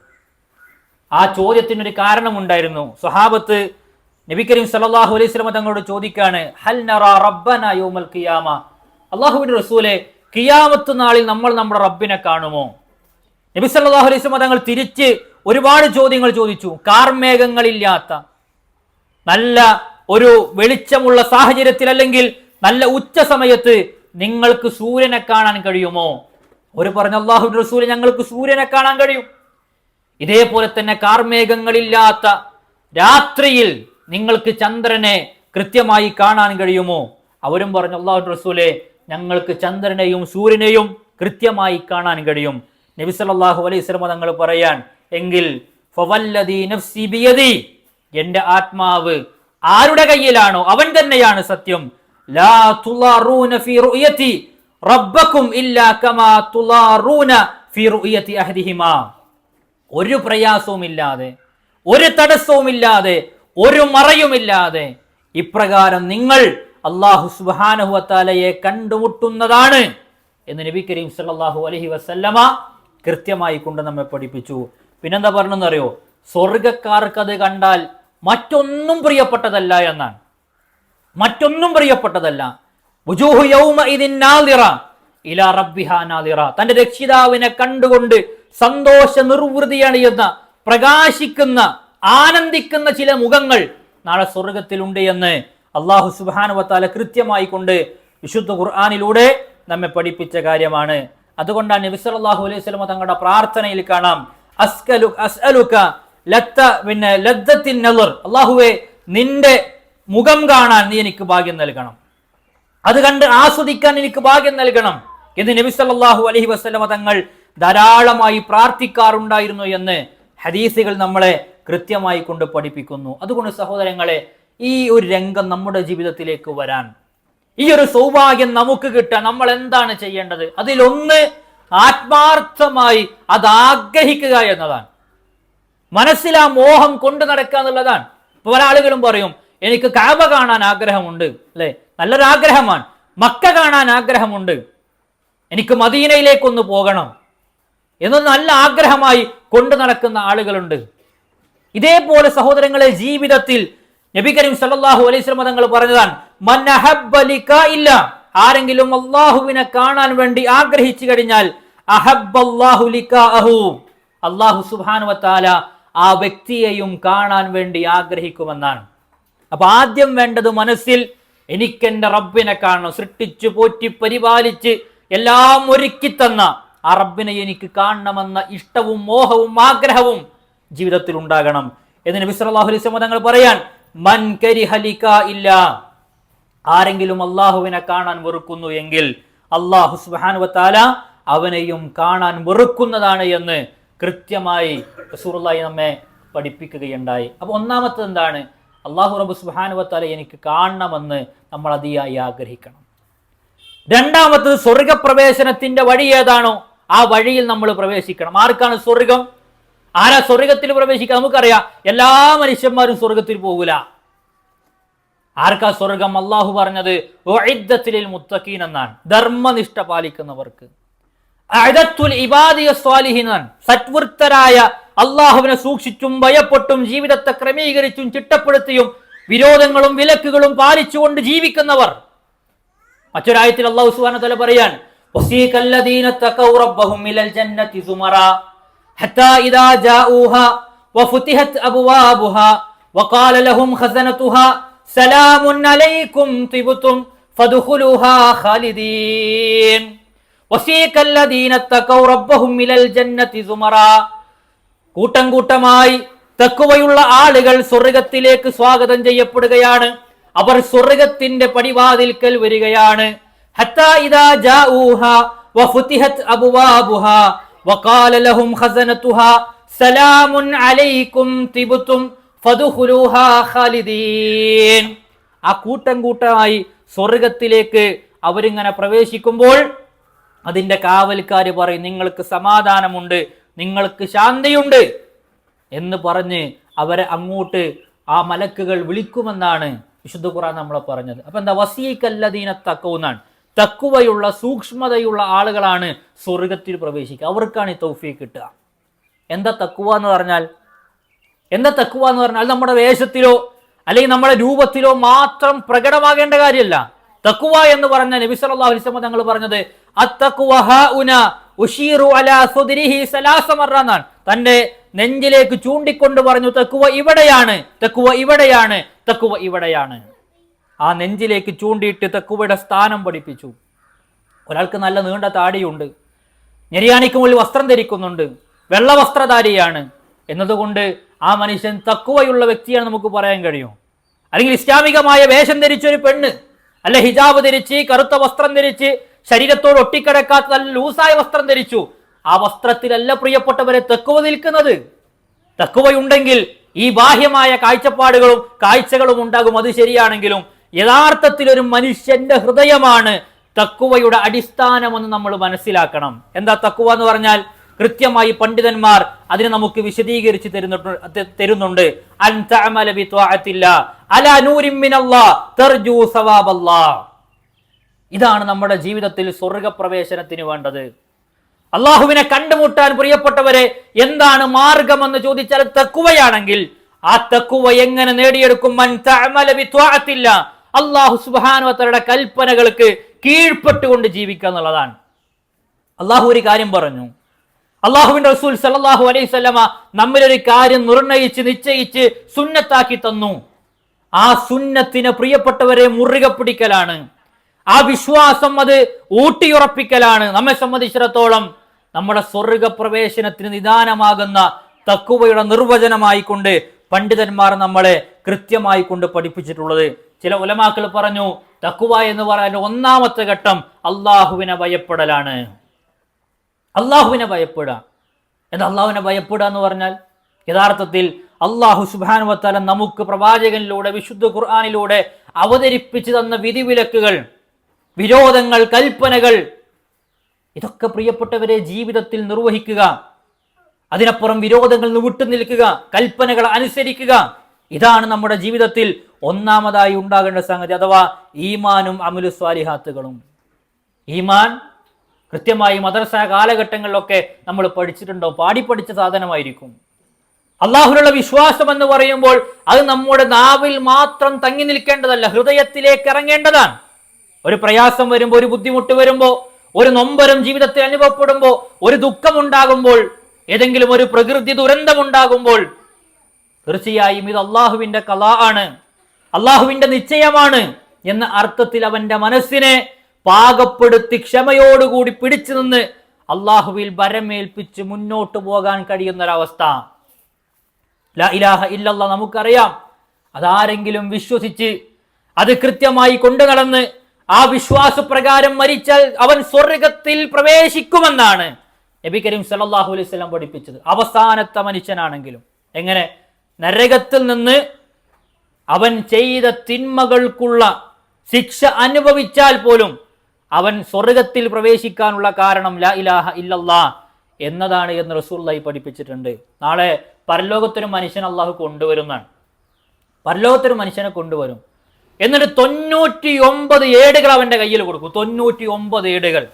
ആ ചോദ്യത്തിനൊരു കാരണമുണ്ടായിരുന്നു. സ്വഹാബത്ത് നബി കരീം സല്ലല്ലാഹു അലൈഹി വസല്ലം തങ്ങളോട് ചോദിക്കാണ്, ഹൽ നറാ റബ്ബന യൗമൽ ഖിയാമ, അല്ലാഹുവിന്റെ റസൂലേ ഖിയാമത്ത് നാളിൽ നമ്മൾ നമ്മുടെ റബ്ബിനെ കാണുമോ? നബി സല്ലല്ലാഹു അലൈഹി വസല്ലം തങ്ങൾ തിരിച്ച് ഒരുപാട് ചോദ്യങ്ങൾ ചോദിച്ചു. കാർമേഘങ്ങളില്ലാത്ത നല്ല ഒരു വെളിച്ചമുള്ള സാഹചര്യത്തിൽ, അല്ലെങ്കിൽ നല്ല ഉച്ച സമയത്ത് നിങ്ങൾക്ക് സൂര്യനെ കാണാൻ കഴിയുമോ? ഒരു പറഞ്ഞു, അല്ലാഹുവിന്റെ റസൂലേ ഞങ്ങൾക്ക് സൂര്യനെ കാണാൻ കഴിയും. ഇതേപോലെ തന്നെ കാർമേഘങ്ങളില്ലാത്ത രാത്രിയിൽ നിങ്ങൾക്ക് ചന്ദ്രനെ കൃത്യമായി കാണാൻ കഴിയുമോ? അവരും പറഞ്ഞു, അല്ലാഹുവിന്റെ റസൂലേ ഞങ്ങൾക്ക് ചന്ദ്രനെയും സൂര്യനെയും കൃത്യമായി കാണാൻ കഴിയും. നബി സല്ലല്ലാഹു അലൈഹി വസല്ലം തങ്ങൾ പറയാൻ, എങ്കിൽ ഫവല്ലദീ നഫ്സി ബിയദി, എന്റെ ആത്മാവ് ആരുടെ കയ്യിലാണോ അവൻ തന്നെയാണ് സത്യം. ലാ തുളാറൂന ഫീ റുയതി റബ്ബക്കും ഇല്ലാ കമാ തുളാറൂന ഫീ റുയതി അഹദിഹിമാ, ഒരു പ്രയാസവുമില്ലാതെ, ഒരു തടസ്സവുമില്ലാതെ, ഒരു മറയുമില്ലാതെ ഇപ്രകാരം നിങ്ങൾ അല്ലാഹു സുബ്ഹാനഹു വ തആലയെ കണ്ടുമുട്ടുന്നതാണ് എന്ന് നബി കരീം സല്ലല്ലാഹു അലൈഹി വസല്ലമ കൃത്യമായി കൊണ്ട് നമ്മെ പഠിപ്പിച്ചു. പിന്നെന്താ പറഞ്ഞെന്നറിയോ? സ്വർഗക്കാർക്ക് അത് കണ്ടാൽ മറ്റൊന്നും പ്രിയപ്പെട്ടതല്ല എന്നാണ്. മറ്റൊന്നും പ്രിയപ്പെട്ടതല്ല. വുജൂഹു യൗമഇദിൻ നാദിറ ഇലാ റബ്ബിഹാ നാദിറ, തന്റെ രക്ഷിതാവിനെ കണ്ടുകൊണ്ട് സന്തോഷ നിർവൃതിയണിയുന്ന, പ്രകാശിക്കുന്ന, ആനന്ദിക്കുന്ന ചില മുഖങ്ങൾ നാളെ സ്വർഗത്തിലുണ്ട് എന്ന് അല്ലാഹു സുബ്ഹാനഹു വ തആല കൃത്യമായി കൊണ്ട് വിശുദ്ധ ഖുർആനിലൂടെ നമ്മെ പഠിപ്പിച്ച കാര്യമാണ്. അതുകൊണ്ടാണ് നബി സല്ലല്ലാഹു അലൈഹി വസല്ലം തങ്ങളുടെ പ്രാർത്ഥനയിൽ കാണാം, അസ്അലുക ലദ്ദത്തിൻ നളർ, അല്ലാഹുവേ നിന്റെ മുഖം കാണാൻ നീ എനിക്ക് ഭാഗ്യം നൽകണം, അത് കണ്ട് ആസ്വദിക്കാൻ എനിക്ക് ഭാഗ്യം നൽകണം എന്ന് നബി സല്ലല്ലാഹു അലൈഹി വസല്ലം തങ്ങൾ ധാരാളമായി പ്രാർത്ഥിക്കാറുണ്ടായിരുന്നു എന്ന് ഹദീസുകൾ നമ്മളെ കൃത്യമായി കൊണ്ട് പഠിപ്പിക്കുന്നു. അതുകൊണ്ട് സഹോദരങ്ങളെ, ഈ ഒരു രംഗം നമ്മുടെ ജീവിതത്തിലേക്ക് വരാൻ, ഈ ഒരു സൗഭാഗ്യം നമുക്ക് കിട്ടാൻ നമ്മൾ എന്താണ് ചെയ്യേണ്ടത്? അതിലൊന്ന് ആത്മാർത്ഥമായി അത് ആഗ്രഹിക്കുക എന്നതാണ്. മനസ്സിൽ ആ മോഹം കൊണ്ടു നടക്കുക എന്നുള്ളതാണ്. ഇപ്പൊ പല ആളുകളും പറയും, എനിക്ക് കഅബ കാണാൻ ആഗ്രഹമുണ്ട്, അല്ലെ? നല്ലൊരു ആഗ്രഹമാണ്. മക്ക കാണാൻ ആഗ്രഹമുണ്ട്, എനിക്ക് മദീനയിലേക്കൊന്ന് പോകണം എന്നൊരു നല്ല ആഗ്രഹമായി കൊണ്ടു നടക്കുന്ന ആളുകളുണ്ട്. ഇതേപോലെ സഹോദരങ്ങളെ, ജീവിതത്തിൽ നബി കരീം സല്ലല്ലാഹു അലൈഹി വസല്ലം തങ്ങൾ പറഞ്ഞതാണ്, മൻ അഹബ്ബ ലിഖാഇല്ല, ആരെങ്കിലും അല്ലാഹുവിനെ കാണാൻ വേണ്ടി ആഗ്രഹിച്ചു കഴിഞ്ഞാൽ അഹബ്ബല്ലാഹു ലിഖാഅഹു, അല്ലാഹു സുബ്ഹാനഹു വ തആല ആ വ്യക്തിയെയും കാണാൻ വേണ്ടി ആഗ്രഹിക്കുമെന്നാണ്. അപ്പൊ ആദ്യം വേണ്ടത് മനസ്സിൽ എനിക്കെന്റെ റബ്ബിനെ കാണണം, സൃഷ്ടിച്ചു പോറ്റി പരിപാലിച്ച് എല്ലാം ഒരുക്കി തന്ന ആ റബ്ബിനെ എനിക്ക് കാണണമെന്ന ഇഷ്ടവും മോഹവും ആഗ്രഹവും ജീവിതത്തിൽ ഉണ്ടാകണം എന്ന് നബി സല്ലല്ലാഹു അലൈഹി വസല്ലം തങ്ങൾ പറയാൻ, മൻ കരിഹ ലിഖാഇല്ല, ആരെങ്കിലും അല്ലാഹുവിനെ കാണാൻ വെറുക്കുന്നു എങ്കിൽ അല്ലാഹു സുബ്ഹാനഹു വ തആല അവനെയും കാണാൻ വെറുക്കുന്നതാണ് എന്ന് കൃത്യമായി റസൂലുള്ളാഹി നമ്മെ പഠിപ്പിക്കുകയുണ്ടായി. അപ്പൊ ഒന്നാമത്തെ എന്താണ്? അല്ലാഹു റബ്ബ് സുബ്ഹാനഹു വ തആല എനിക്ക് കാണണമെന്ന് നമ്മൾ അതിയായി ആഗ്രഹിക്കണം. രണ്ടാമത്തത് സ്വർഗപ്രവേശനത്തിന്റെ വഴി ഏതാണോ ആ വഴിയിൽ നമ്മൾ പ്രവേശിക്കണം. ആർക്കാണ് സ്വർഗം? ആരാ സ്വർഗത്തിൽ പ്രവേശിക്കുക? നമുക്കറിയാം, എല്ലാ മനുഷ്യന്മാരും സ്വർഗത്തിൽ പോകൂല. ആർക്കാ സ്വർഗം? അള്ളാഹു പറഞ്ഞത് ഉഇദ്ദത്ത് ലിൽ മുത്തഖീൻ എന്നാണ്, ധർമ്മനിഷ്ഠ പാലിക്കുന്നവർക്ക്. അഅദത്തുൽ ഇബാദിയസ് സ്വാലിഹീൻ, സത്വൃത്തരായ അള്ളാഹുവിനെ സൂക്ഷിച്ചും ഭയപ്പെട്ടും ജീവിതത്തെ ക്രമീകരിച്ചും ചിട്ടപ്പെടുത്തിയും വിരോധങ്ങളും വിലക്കുകളും പാലിച്ചുകൊണ്ട് ജീവിക്കുന്നവർ. മറ്റൊരായത്തിൽ അള്ളാഹു സുബ്ഹാനഹു വ തആല പറയാൻ, വസീഖല്ലദീന തഖൗ റബ്ബഹും ഇലൽ ജന്നതി സുമറാ ഹത്താ ഇദാ ജാഊഹാ വഫുതിഹത് അബ്വാബുഹാ വഖാല ലഹും ഖസനതുഹാ സലാമുൻ അലൈക്കും തിബ്തും ഫദ്ഖുലൂഹാ ഖാലിദീൻ. വസീഖല്ലദീന തഖൗ റബ്ബഹും ഇലൽ ജന്നതി സുമറാ, കൂട്ടം കൂട്ടമായി തഖ്വയുള്ള ആളുകൾ സ്വർഗ്ഗത്തിലേക്ക് സ്വാഗതം ചെയ്യപ്പെടുകയാണ്. അവർ സ്വർഗ്ഗത്തിന്റെ പടിവാതിൽക്കൽ വരികയാണ്. ഹത്താ ഇദാ ജാഊഹാ വഫുതിഹത് അബ്വാബുഹാ വഖാല ലഹും ഖസനതുഹാ സലാമുൻ അലൈക്കും തിബ്തും ഫദ്ഖുലൂഹാ ഖാലിദീൻ. ആ കൂട്ടം കൂട്ടമായി സ്വർഗ്ഗത്തിലേക്ക് അവരിങ്ങനെ പ്രവേശിക്കുമ്പോൾ അതിന്റെ കാവൽക്കാര് പറയും, നിങ്ങൾക്ക് സമാധാനമുണ്ട്, നിങ്ങൾക്ക് ശാന്തിയുണ്ട് എന്ന് പറഞ്ഞ് അവരെ അങ്ങോട്ട് ആ മലക്കുകൾ വിളിക്കുമെന്നാണ് വിശുദ്ധ ഖുർആൻ നമ്മളെ പറഞ്ഞത്. അപ്പൊ എന്താ? വസീഖല്ലദീന തഖൗ എന്നാണ്, തഖ്വയുള്ള സൂക്ഷ്മതയുള്ള ആളുകളാണ് സ്വർഗത്തിൽ പ്രവേശിക്കുക. അവർക്കാണ് ഈ തൗഫീഖ് കിട്ടുക. എന്താ തഖ്വ എന്ന് പറഞ്ഞാൽ? എന്താ തഖ്വ എന്ന് പറഞ്ഞാൽ നമ്മുടെ വേഷത്തിലോ അല്ലെങ്കിൽ നമ്മുടെ രൂപത്തിലോ മാത്രം പ്രകടമാകേണ്ട കാര്യമല്ല. തഖ്വ എന്ന് പറഞ്ഞ നബി സല്ലല്ലാഹു അലൈഹി വസല്ലം തങ്ങൾ പറഞ്ഞത് അത്തഖ്വ ഹാഉന ഉശീറു അലാ സുദ്രിഹി സലാസ മറ എന്നാണ്. തന്റെ നെഞ്ചിലേക്ക് ചൂണ്ടിക്കൊണ്ട് പറഞ്ഞു, തഖ്വ ഇവിടെയാണ്, തഖ്വ ഇവിടെയാണ്, തഖ്വ ഇവിടെയാണ്. ആ നെഞ്ചിലേക്ക് ചൂണ്ടിയിട്ട് തഖ്വയുടെ സ്ഥാനം പഠിപ്പിച്ചു. ഒരാൾക്ക് നല്ല നീണ്ട താടിയുണ്ട്, ഞെരിയാണിക്ക് മുകളിൽ വസ്ത്രം ധരിക്കുന്നുണ്ട്, വെള്ള വസ്ത്രധാരിയാണ് എന്നതുകൊണ്ട് ആ മനുഷ്യൻ തഖ്വയുള്ള വ്യക്തിയാണ് നമുക്ക് പറയാൻ കഴിയും. അല്ലെങ്കിൽ ഇസ്ലാമികമായ വേഷം ധരിച്ച ഒരു പെണ്ണ്, അല്ല ഹിജാബ് ധരിച്ച് കറുത്ത വസ്ത്രം ധരിച്ച് ശരീരത്തോട് ഒട്ടിക്കിടക്കാത്ത നല്ല ലൂസായ വസ്ത്രം ധരിച്ചു, ആ വസ്ത്രത്തിലല്ല പ്രിയപ്പെട്ടവരെ തഖ്വ നിൽക്കുന്നത്. തഖ്വയുണ്ടെങ്കിൽ ഈ ബാഹ്യമായ കാഴ്ചപ്പാടുകളും കാഴ്ചകളും ഉണ്ടാകും, അത് ശരിയാണെങ്കിലും യഥാർത്ഥത്തിൽ ഒരു മനുഷ്യന്റെ ഹൃദയമാണ് തഖ്വയുടെ അടിസ്ഥാനമെന്ന് നമ്മൾ മനസ്സിലാക്കണം. എന്താ തഖ്വ എന്ന് പറഞ്ഞാൽ? കൃത്യമായി പണ്ഡിതന്മാർ അതിനെ നമുക്ക് വിശദീകരിച്ച് തരുന്നുണ്ട്. അൻ തഅമല ബി ത്വാഅത്തില്ലാ അലാ നൂരിൻ മിനല്ലാഹ് തർജു സവാബല്ലാഹ്. ഇതാണ് നമ്മുടെ ജീവിതത്തിൽ സ്വർഗപ്രവേശനത്തിന് വേണ്ടത്. അള്ളാഹുവിനെ കണ്ടുമുട്ടാൻ പ്രിയപ്പെട്ടവരെ എന്താണ് മാർഗമെന്ന് ചോദിച്ചാൽ തഖ്വയാണെങ്കിൽ ആ തഖ്വ എങ്ങനെ നേടിയെടുക്കും? മൻ തഅമല ബി ത്വാഅത്തില്ലാ, അല്ലാഹു സുബ്ഹാനഹു വ തആലയുടെ കൽപ്പനകൾക്ക് കീഴ്പ്പെട്ടുകൊണ്ട് ജീവിക്കുക എന്നുള്ളതാണ്. അള്ളാഹു ഒരു കാര്യം പറഞ്ഞു, അള്ളാഹുവിന്റെ റസൂൽ സല്ലല്ലാഹു അലൈഹി വസല്ലമ നമ്മിലൊരു കാര്യം നിർണയിച്ച് നിശ്ചയിച്ച് സുന്നത്താക്കി തന്നു. ആ സുന്നത്തിനെ പ്രിയപ്പെട്ടവരെ മുറുകെ പിടിക്കലാണ്, ആ വിശ്വാസം അത് ഊട്ടിയുറപ്പിക്കലാണ് നമ്മെ സംബന്ധിച്ചിടത്തോളം നമ്മുടെ സ്വർഗപ്രവേശനത്തിന് നിദാനമാകുന്ന തഖ്വയുടെ നിർവചനമായിക്കൊണ്ട് പണ്ഡിതന്മാർ നമ്മളെ കൃത്യമായി കൊണ്ട് പഠിപ്പിച്ചിട്ടുള്ളത്. ചില ഉലമാക്കൾ പറഞ്ഞു, തഖ്വ എന്ന് പറയുന്ന ഒന്നാമത്തെ ഘട്ടം അള്ളാഹുവിനെ ഭയപ്പെടലാണ്. അള്ളാഹുവിനെ ഭയപ്പെടുക. എന്താ അള്ളാഹുവിനെ ഭയപ്പെടുക എന്ന് പറഞ്ഞാൽ? യഥാർത്ഥത്തിൽ അള്ളാഹു സുബ്ഹാനഹു വ തആല നമുക്ക് പ്രവാചകനിലൂടെ വിശുദ്ധ ഖുർആനിലൂടെ അവതരിപ്പിച്ചു തന്ന വിധിവിലക്കുകൾ, വിരോധങ്ങൾ, കൽപ്പനകൾ, ഇതൊക്കെ പ്രിയപ്പെട്ടവരെ ജീവിതത്തിൽ നിർവഹിക്കുക. അതിനപ്പുറം വിരോധങ്ങളിൽ നിന്ന് വിട്ടുനിൽക്കുക, കൽപ്പനകൾ അനുസരിക്കുക. ഇതാണ് നമ്മുടെ ജീവിതത്തിൽ ഒന്നാമതായി ഉണ്ടാകേണ്ട സംഗതി, അഥവാ ഈമാനും അമലു സ്വാലിഹാത്തുകളും. ഈമാൻ കൃത്യമായി മദ്രസ കാലഘട്ടങ്ങളിലൊക്കെ നമ്മൾ പഠിച്ചിട്ടുണ്ടോ? പഠിച്ച സാധനമായിരിക്കും. അള്ളാഹുവിനുള്ള വിശ്വാസം എന്ന് പറയുമ്പോൾ അത് നമ്മുടെ നാവിൽ മാത്രം തങ്ങി നിൽക്കേണ്ടതല്ല, ഹൃദയത്തിലേക്ക് ഇറങ്ങേണ്ടതാണ്. ഒരു പ്രയാസം വരുമ്പോൾ, ഒരു ബുദ്ധിമുട്ട് വരുമ്പോൾ, ഒരു നൊമ്പരം ജീവിതത്തിൽ അനുഭവപ്പെടുമ്പോൾ, ഒരു ദുഃഖമുണ്ടാകുമ്പോൾ, ഏതെങ്കിലും ഒരു പ്രകൃതി ദുരന്തമുണ്ടാകുമ്പോൾ തീർച്ചയായും ഇത് അള്ളാഹുവിന്റെ ഖളാ ആണ്, അള്ളാഹുവിന്റെ നിശ്ചയമാണ് എന്ന അർത്ഥത്തിൽ അവന്റെ മനസ്സിനെ പാകപ്പെടുത്തി ക്ഷമയോടുകൂടി പിടിച്ചു നിന്ന് അള്ളാഹുവിൽ ഭരമേൽപ്പിച്ച് മുന്നോട്ട് പോകാൻ കഴിയുന്നൊരവസ്ഥ. ലാ ഇലാഹ ഇല്ലല്ലാഹ് നമുക്കറിയാം. അതാരെങ്കിലും വിശ്വസിച്ച് അത് കൃത്യമായി കൊണ്ടു നടന്ന് ആ വിശ്വാസപ്രകാരം മരിച്ചാൽ അവൻ സ്വർഗത്തിൽ പ്രവേശിക്കുമെന്നാണ് നബി കരീം സല്ലല്ലാഹു അലൈഹി വസല്ലം പഠിപ്പിച്ചത്. അവസാനത്തെ മനുഷ്യനാണെങ്കിലും എങ്ങനെ? നരകത്തിൽ നിന്ന് അവൻ ചെയ്ത തിന്മകൾക്കുള്ള ശിക്ഷ അനുഭവിച്ചാൽ പോലും അവൻ സ്വർഗത്തിൽ പ്രവേശിക്കാനുള്ള കാരണം ലാ ഇലാഹ ഇല്ലല്ലാഹ് എന്നതാണ് എന്ന് റസൂലുള്ളാഹി പഠിപ്പിച്ചിട്ടുണ്ട്. നാളെ പരലോകത്തൊരു മനുഷ്യൻ അള്ളാഹു കൊണ്ടുവരുന്നതാണ്. പരലോകത്തൊരു മനുഷ്യനെ കൊണ്ടുവരും. എന്നിട്ട് 99 ഏടുകൾ അവന്റെ കയ്യിൽ കൊടുക്കും. 99 ഏടുകൾ.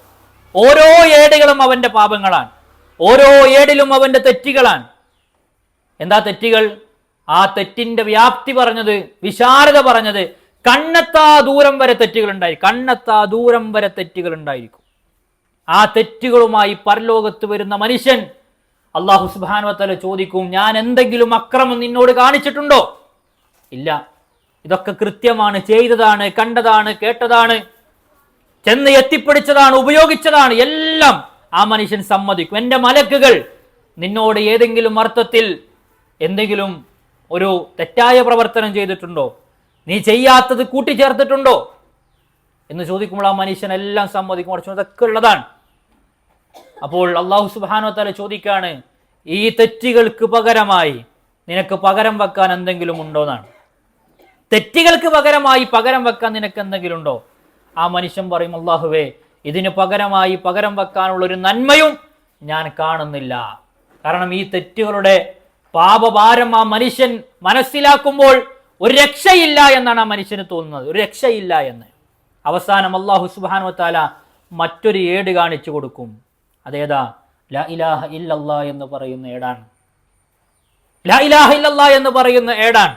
ഓരോ ഏടുകളും അവന്റെ പാപങ്ങളാണ്, ഓരോ ഏടിലും അവന്റെ തെറ്റുകളാണ്. എന്താ തെറ്റുകൾ? ആ തെറ്റിന്റെ വ്യാപ്തി പറഞ്ഞത്, വിശാലത പറഞ്ഞത്, കണ്ണെത്താ ദൂരം വരെ തെറ്റുകൾ ഉണ്ടായിരിക്കും. കണ്ണെത്താ ദൂരം വരെ തെറ്റുകൾ ഉണ്ടായിരിക്കും. ആ തെറ്റുകളുമായി പരലോകത്ത് വരുന്ന മനുഷ്യൻ അല്ലാഹു സുബ്ഹാനഹു വ തആല ചോദിക്കും, ഞാൻ എന്തെങ്കിലും അക്രമം നിന്നോട് കാണിച്ചിട്ടുണ്ടോ? ഇല്ല, ഇതൊക്കെ കൃത്യമാണ്, ചെയ്തതാണ്, കണ്ടതാണ്, കേട്ടതാണ്, ചെന്ന് എത്തിപ്പിടിച്ചതാണ്, ഉപയോഗിച്ചതാണ്, എല്ലാം ആ മനുഷ്യൻ സമ്മതിക്കും. എൻ്റെ മലക്കുകൾ നിന്നോട് ഏതെങ്കിലും അർത്ഥത്തിൽ എന്തെങ്കിലും ഒരു തെറ്റായ പ്രവർത്തനം ചെയ്തിട്ടുണ്ടോ, നീ ചെയ്യാത്തത് കൂട്ടിച്ചേർത്തിട്ടുണ്ടോ എന്ന് ചോദിക്കുമ്പോൾ ആ മനുഷ്യൻ എല്ലാം സമ്മതിക്കും. കുറച്ച് അതൊക്കെ ഉള്ളതാണ്. അപ്പോൾ അല്ലാഹു സുബ്ഹാനഹു വ തആല ചോദിക്കാണ്, ഈ തെറ്റുകൾക്ക് പകരമായി നിനക്ക് പകരം വെക്കാൻ എന്തെങ്കിലും ഉണ്ടോ എന്നാണ്. തെറ്റുകൾക്ക് പകരമായി പകരം വെക്കാൻ നിനക്ക് എന്തെങ്കിലും ഉണ്ടോ? ആ മനുഷ്യൻ പറയും, അല്ലാഹുവേ, ഇതിന് പകരമായി പകരം വെക്കാനുള്ള ഒരു നന്മയും ഞാൻ കാണുന്നില്ല. കാരണം ഈ തെറ്റുകളുടെ പാപഭാരം ആ മനുഷ്യൻ മനസ്സിലാക്കുമ്പോൾ ഒരു രക്ഷയില്ല എന്നാണ് ആ മനുഷ്യന് തോന്നുന്നത്, ഒരു രക്ഷയില്ല എന്ന്. അവസാനം അല്ലാഹു സുബ്ഹാനഹു വ തആല മറ്റൊരു ഏട് കാണിച്ചു കൊടുക്കും. അതേതാ? ലാ ഇലാഹ ഇല്ലല്ലാ എന്ന് പറയുന്ന ഏടാണ്. ലാ ഇലാഹ ഇല്ലല്ലാ എന്ന് പറയുന്ന ഏടാണ്.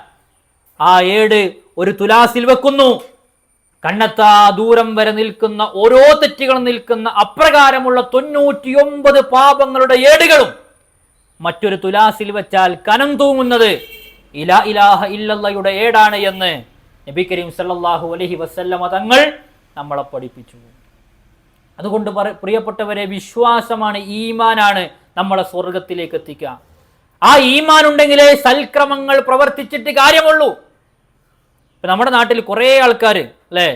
ആ ഏട് ഒരു തുലാസിൽ വെക്കുന്നു. കണ്ണെത്താ ദൂരം വരെ നിൽക്കുന്ന ഓരോ തെറ്റുകളും നിൽക്കുന്ന അപ്രകാരമുള്ള 99 പാപങ്ങളുടെ ഏടുകളും മറ്റൊരു തുലാസിൽ വെച്ചാൽ കനം തൂങ്ങുന്നത് ലാ ഇലാഹ ഇല്ലല്ലാഹയുടെ ഏടാണ് എന്ന് നബി കരീം സല്ലല്ലാഹു അലൈഹി വസല്ലമ തങ്ങൾ നമ്മളെ പഠിപ്പിച്ചു. അതുകൊണ്ട് പ്രിയപ്പെട്ടവരെ, വിശ്വാസമാണ്, ഈമാനാണ് നമ്മളെ സ്വർഗത്തിലേക്ക് എത്തിക്കുക. ആ ഈമാൻ ഉണ്ടെങ്കിലേ സൽക്രമങ്ങൾ പ്രവർത്തിച്ചിട്ട് കാര്യമുള്ളൂ. ഇപ്പൊ നമ്മുടെ നാട്ടിൽ കുറേ ആൾക്കാർ അല്ലേ,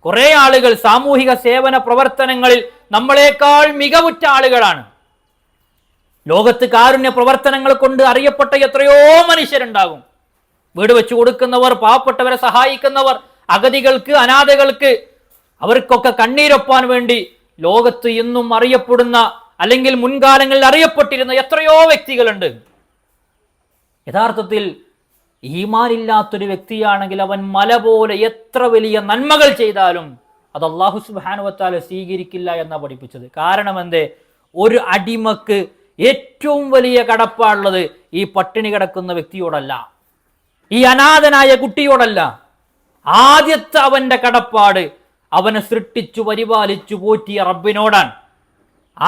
കുറേ ആളുകൾ സാമൂഹിക സേവന പ്രവർത്തനങ്ങളിൽ നമ്മളെക്കാൾ മികവുറ്റ ആളുകളാണ്. ലോകത്ത് കാരുണ്യ പ്രവർത്തനങ്ങൾ കൊണ്ട് അറിയപ്പെട്ട എത്രയോ മനുഷ്യരുണ്ടാകും. വീട് വെച്ചു കൊടുക്കുന്നവർ, പാവപ്പെട്ടവരെ സഹായിക്കുന്നവർ, അഗതികൾക്ക്, അനാഥകൾക്ക്, അവർക്കൊക്കെ കണ്ണീരൊപ്പാൻ വേണ്ടി ലോകത്ത് ഇന്നും അറിയപ്പെടുന്ന, അല്ലെങ്കിൽ മുൻകാലങ്ങളിൽ അറിയപ്പെട്ടിരുന്ന എത്രയോ വ്യക്തികളുണ്ട്. യഥാർത്ഥത്തിൽ ഈമാനില്ലാത്തൊരു വ്യക്തിയാണെങ്കിൽ അവൻ മല പോലെ എത്ര വലിയ നന്മകൾ ചെയ്താലും അത് അല്ലാഹു സുബ്ഹാനഹു വ തആല സ്വീകരിക്കില്ല എന്നാണ് പഠിപ്പിച്ചത്. കാരണം എന്തേ? ഒരു അടിമക്ക് ഏറ്റവും വലിയ കടപ്പാടുള്ളത് ഈ പട്ടിണി കിടക്കുന്ന വ്യക്തിയോടല്ല, ഈ അനാഥനായ കുട്ടിയോടല്ല. ആദ്യത്തെ അവന്റെ കടപ്പാട് അവനെ സൃഷ്ടിച്ചു പരിപാലിച്ചു പോറ്റിയ റബ്ബിനോടാണ്.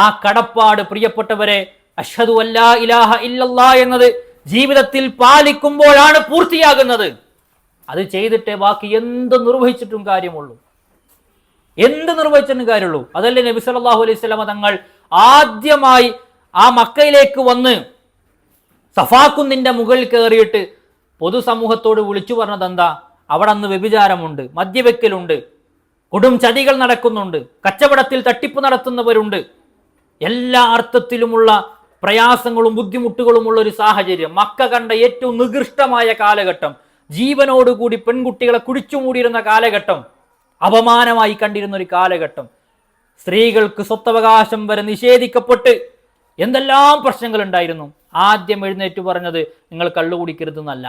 ആ കടപ്പാട് പ്രിയപ്പെട്ടവരെ, അഷ്ഹദു അല്ലാ ഇലാഹ ഇല്ലല്ലാ എന്നത് ജീവിതത്തിൽ പാലിക്കുമ്പോഴാണ് പൂർത്തിയാകുന്നത്. അത് ചെയ്തിട്ടേ ബാക്കി എന്ത് നിർവഹിച്ചിട്ടും കാര്യമുള്ളൂ, എന്ത് നിർവഹിച്ചിട്ടും കാര്യമുള്ളൂ. അതല്ലേ നബി സല്ലല്ലാഹു അലൈഹി വസല്ലമ തങ്ങൾ ആദ്യമായി ആ മക്കയിലേക്ക് വന്ന് സഫാ കുന്നിന്റെ മുകളിൽ കയറിയിട്ട് പൊതുസമൂഹത്തോട് വിളിച്ചു പറഞ്ഞത് എന്താ? അവിടെ അന്ന് വ്യഭിചാരമുണ്ട്, മദ്യവെക്കലുണ്ട്, കൊടും ചതികൾ നടക്കുന്നുണ്ട്, കച്ചവടത്തിൽ തട്ടിപ്പ് നടത്തുന്നവരുണ്ട്, എല്ലാ അർത്ഥത്തിലുമുള്ള പ്രയാസങ്ങളും ബുദ്ധിമുട്ടുകളുമുള്ള ഒരു സാഹചര്യം. മക്ക കണ്ട ഏറ്റവും നികൃഷ്ടമായ കാലഘട്ടം, ജീവനോടുകൂടി പെൺകുട്ടികളെ കുടിച്ചുമൂടിയിരുന്ന കാലഘട്ടം, അപമാനമായി കണ്ടിരുന്ന ഒരു കാലഘട്ടം, സ്ത്രീകൾക്ക് സ്വത്തവകാശം വരെ നിഷേധിക്കപ്പെട്ട് എന്തെല്ലാം പ്രശ്നങ്ങൾ ഉണ്ടായിരുന്നു. ആദ്യം എഴുന്നേറ്റ് പറഞ്ഞത് നിങ്ങൾ കള്ളു കുടിക്കരുതെന്നല്ല.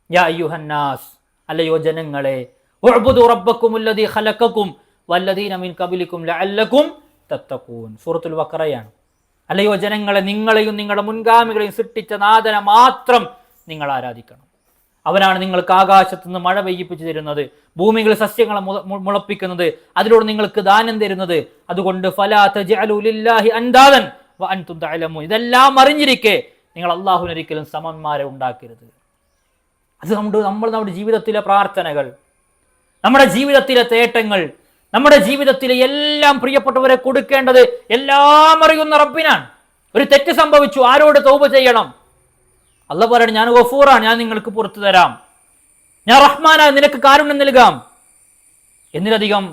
യാ അയ്യുഹന്നാസ്, അല്ലയോ ജനങ്ങളെ, ഉഅ്ബുദു റബ്ബക്കുമുല്ലദീ ഖലഖക്കും വല്ലദീന മിൻ ഖബലിക്കും ലഅല്ലക്കും തത്തഖൂൻ. സൂറത്തുൽ ബഖറയാണ്. അല്ലയോ ജനങ്ങളെ, നിങ്ങളെയും നിങ്ങളുടെ മുൻഗാമികളെയും സൃഷ്ടിച്ച നാഥനെ മാത്രം നിങ്ങൾ ആരാധിക്കണം. അവനാണ് നിങ്ങൾക്ക് ആകാശത്തു നിന്ന് മഴ പെയ്യിപ്പിച്ചു തരുന്നത്, ഭൂമികൾ സസ്യങ്ങളെ മുളപ്പിക്കുന്നത്, അതിലൂടെ നിങ്ങൾക്ക് ദാനം തരുന്നത്. അതുകൊണ്ട് ഫലാ തജ്അലു ലില്ലാഹി അൻദാദൻ വഅൻതും തഅലമൂൻ. ഇതെല്ലാം അറിഞ്ഞിരിക്കെ നിങ്ങൾ അല്ലാഹുവിന് ഒരിക്കലും സമന്മാരെ ഉണ്ടാക്കരുത്. അത് നമ്മുടെ ജീവിതത്തിലെ പ്രാർത്ഥനകൾ, നമ്മുടെ ജീവിതത്തിലെ തേട്ടങ്ങൾ, നമ്മുടെ ജീവിതത്തിലെ എല്ലാം പ്രിയപ്പെട്ടവരെ കൊടുക്കേണ്ടത് എല്ലാം അറിയുന്ന റബ്ബിനാണ്. ഒരു തെറ്റ് സംഭവിച്ചു, ആരോട് തൗബ ചെയ്യണം? അല്ലാഹു പറയണം, ഞാൻ ഗഫൂറാണ്, ഞാൻ നിങ്ങൾക്ക് പുറത്തു തരാം, ഞാൻ റഹ്മാനാണ്, നിനക്ക് കാരുണ്യം നൽകാം. എന്നിലധികം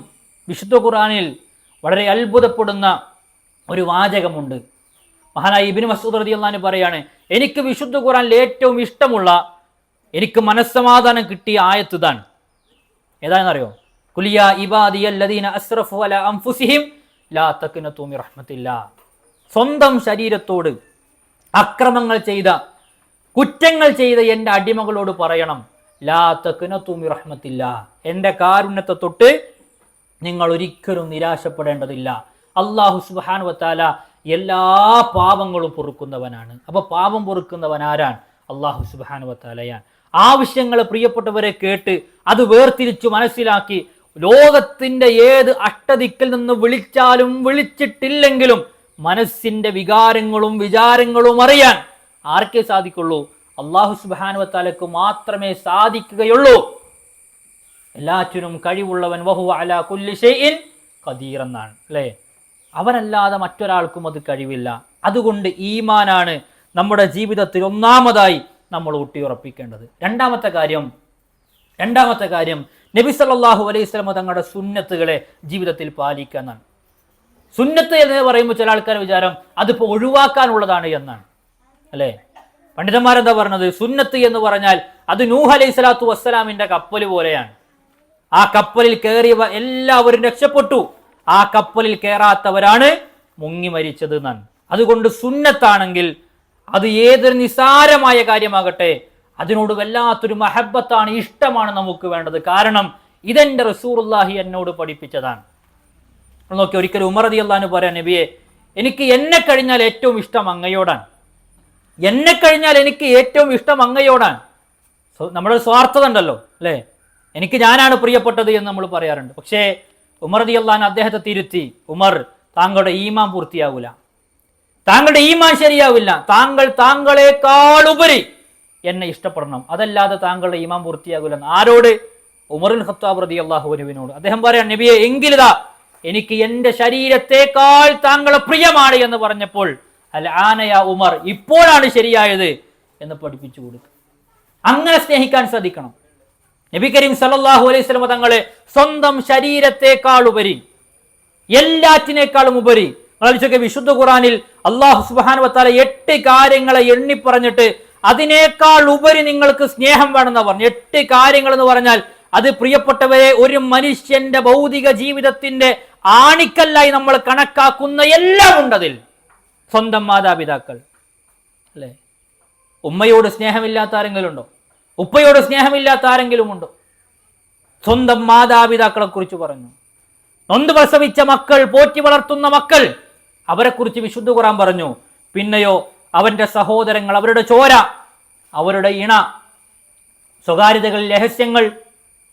വിശുദ്ധ ഖുർആനിൽ വളരെ അത്ഭുതപ്പെടുന്ന ഒരു വാചകമുണ്ട്. മഹാനായ ഇബ്നു മസ്ഊദ് റളിയല്ലാഹു അൻഹു പറയാണ്, എനിക്ക് വിശുദ്ധ ഖുർആനിൽ ഏറ്റവും ഇഷ്ടമുള്ള, എനിക്ക് മനസ്സമാധാനം കിട്ടിയ ആയത്ത് ഇതാണ്. ഏതാണെന്നറിയോ? ഖുൽ യാ ഇബാദിയല്ലദീന അസ്റഫു അലാ അൻഫുസിഹിം ലാ തഖ്നതു മിർ റഹ്മത്തില്ലാഹ്. സ്വന്തം ശരീരത്തോട് അക്രമങ്ങൾ ചെയ്ത, കുറ്റങ്ങൾ ചെയ്ത എൻ്റെ അടിമകളോട് പറയണം, ലാ തഖ്നതു മിർ റഹ്മത്തില്ലാ, എൻ്റെ കാരുണ്യത്തെ തൊട്ട് നിങ്ങൾ ഒരിക്കലും നിരാശപ്പെടേണ്ടതില്ല. അല്ലാഹു സുബ്ഹാനഹു വ തആല എല്ലാ പാപങ്ങളും പൊറുക്കുന്നവനാണ്. അപ്പോൾ പാപം പൊറുക്കുന്നവൻ ആരാണ്? അല്ലാഹു സുബ്ഹാനഹു വ തആലയാണ്. ആവശ്യങ്ങൾ പ്രിയപ്പെട്ടവരെ കേട്ട് അത് വേർതിരിച്ചു മനസ്സിലാക്കി ലോകത്തിന്റെ ഏത് അഷ്ടദിക്കിൽ നിന്ന് വിളിച്ചാലും വിളിച്ചിട്ടില്ലെങ്കിലും മനസ്സിന്റെ വികാരങ്ങളും വിചാരങ്ങളും അറിയാൻ ആർക്കേ സാധിക്കുള്ളൂ? അല്ലാഹു സുബ്ഹാനഹു വ തആലക്ക് മാത്രമേ സാധിക്കുകയുള്ളൂ. എല്ലാറ്റിനും കഴിവുള്ളവൻ വഹുവ അലാ കുല്ലി ഷൈഇൻ ഖദീർ എന്നാണ്, അല്ലേ? അവനല്ലാതെ മറ്റൊരാൾക്കും അത് കഴിവില്ല. അതുകൊണ്ട് ഈമാനാണ് നമ്മുടെ ജീവിതത്തിൽ ഒന്നാമതായി നമ്മൾ ഊട്ടിയുറപ്പിക്കേണ്ടത്. രണ്ടാമത്തെ കാര്യം നബി സല്ലല്ലാഹു അലൈഹി വസല്ലം തങ്ങളുടെ സുന്നത്തുകളെ ജീവിതത്തിൽ പാലിക്കുക എന്നാണ്. സുന്നത്ത് എന്ന് പറയുമ്പോൾ ചില ആൾക്കാരുടെ വിചാരം അതിപ്പോൾ ഒഴിവാക്കാനുള്ളതാണ് എന്നാണ്, അല്ലേ? പണ്ഡിതന്മാരെന്താ പറഞ്ഞത്? സുന്നത്ത് എന്ന് പറഞ്ഞാൽ അത് നൂഹ് അലൈഹി സ്വലാത്തു വസ്സലാമിന്റെ കപ്പൽ പോലെയാണ്. ആ കപ്പലിൽ കയറിയവ എല്ലാവരും രക്ഷപ്പെട്ടു, ആ കപ്പലിൽ കയറാത്തവരാണ് മുങ്ങി മരിച്ചത് എന്നാണ്. അതുകൊണ്ട് സുന്നത്താണെങ്കിൽ അത് ഏതൊരു നിസാരമായ കാര്യമാകട്ടെ അതിനോട് വല്ലാത്തൊരു മഹബത്താണ്, ഇഷ്ടമാണ് നമുക്ക് വേണ്ടത്. കാരണം ഇതെന്റെ റസൂലുള്ളാഹി എന്നോട് പഠിപ്പിച്ചതാണ്. നോക്കി, ഒരിക്കലും ഉമർ റളിയല്ലാഹു അൻഹു പറയാൻ, നബിയെ, എനിക്ക് എന്നെ കഴിഞ്ഞാൽ ഏറ്റവും ഇഷ്ടം അങ്ങയോടാണ്, എന്നെ കഴിഞ്ഞാൽ എനിക്ക് ഏറ്റവും ഇഷ്ടം അങ്ങയോടാണ്. നമ്മുടെ സ്വാർത്ഥത ഉണ്ടല്ലോ, അല്ലേ? എനിക്ക് ഞാനാണ് പ്രിയപ്പെട്ടത് എന്ന് നമ്മൾ പറയാറുണ്ട്. പക്ഷേ ഉമർ റളിയല്ലാഹു അൻഹു അദ്ദേഹത്തെ തിരുത്തി, ഉമർ, താങ്കളുടെ ഈമാൻ പൂർത്തിയാവില്ല, താങ്കളുടെ ഈമാൻ ശരിയാവില്ല, താങ്കളെക്കാൾ ഉപരി എന്നെ ഇഷ്ടപ്പെടണം, അതല്ലാതെ താങ്കളുടെ ഈമാൻ പൂർത്തിയാകില്ല. ആരോട്? ഉമറുൽ ഖത്താബ് റളിയല്ലാഹു അൻഹുവിനോട്. അദ്ദേഹം പറയാൻ, നബിയെ, എങ്കിലിതാ എനിക്ക് എന്റെ ശരീരത്തെക്കാൾ താങ്കളെ പ്രിയമാണ് എന്ന് പറഞ്ഞപ്പോൾ അൽ ആനയ ഉമർ, ഇപ്പോഴാണ് ശരിയായത് എന്ന് പഠിപ്പിച്ചു കൊടുക്കുക. അങ്ങനെ സ്നേഹിക്കാൻ സാധിക്കണം. നബി കരീം സല്ലല്ലാഹു അലൈഹി വസല്ലം തങ്ങളെ സ്വന്തം ശരീരത്തെക്കാൾ ഉപരി, എല്ലാറ്റിനേക്കാളും ഉപരി, വിശുദ്ധ ഖുർആനിൽ അല്ലാഹു സുബ്ഹാനഹു വ തആല 8 കാര്യങ്ങളെ എണ്ണി പറഞ്ഞിട്ട് അതിനേക്കാൾ ഉപരി നിങ്ങൾക്ക് സ്നേഹം വേണമെന്ന് പറഞ്ഞു. 8 കാര്യങ്ങൾ എന്ന് പറഞ്ഞാൽ അത് പ്രിയപ്പെട്ടവരെ ഒരു മനുഷ്യന്റെ ഭൗതിക ജീവിതത്തിന്റെ ആണിക്കല്ലായി നമ്മൾ കണക്കാക്കുന്ന എല്ലാം ഉണ്ടതിൽ. സ്വന്തം മാതാപിതാക്കൾ, അല്ലേ? ഉമ്മയോട് സ്നേഹമില്ലാത്ത ആരെങ്കിലും ഉണ്ടോ? ഉപ്പയോട് സ്നേഹമില്ലാത്ത ആരെങ്കിലും ഉണ്ടോ? സ്വന്തം മാതാപിതാക്കളെ കുറിച്ച് പറഞ്ഞു. നൊന്ത് പ്രസവിച്ച മക്കൾ, പോറ്റി വളർത്തുന്ന മക്കൾ, അവരെ കുറിച്ച് വിശുദ്ധ ഖുർആൻ പറഞ്ഞു. പിന്നെയോ അവന്റെ സഹോദരങ്ങൾ, അവരുടെ ചോര, അവരുടെ ഇണ, സ്വകാര്യതകൾ, രഹസ്യങ്ങൾ,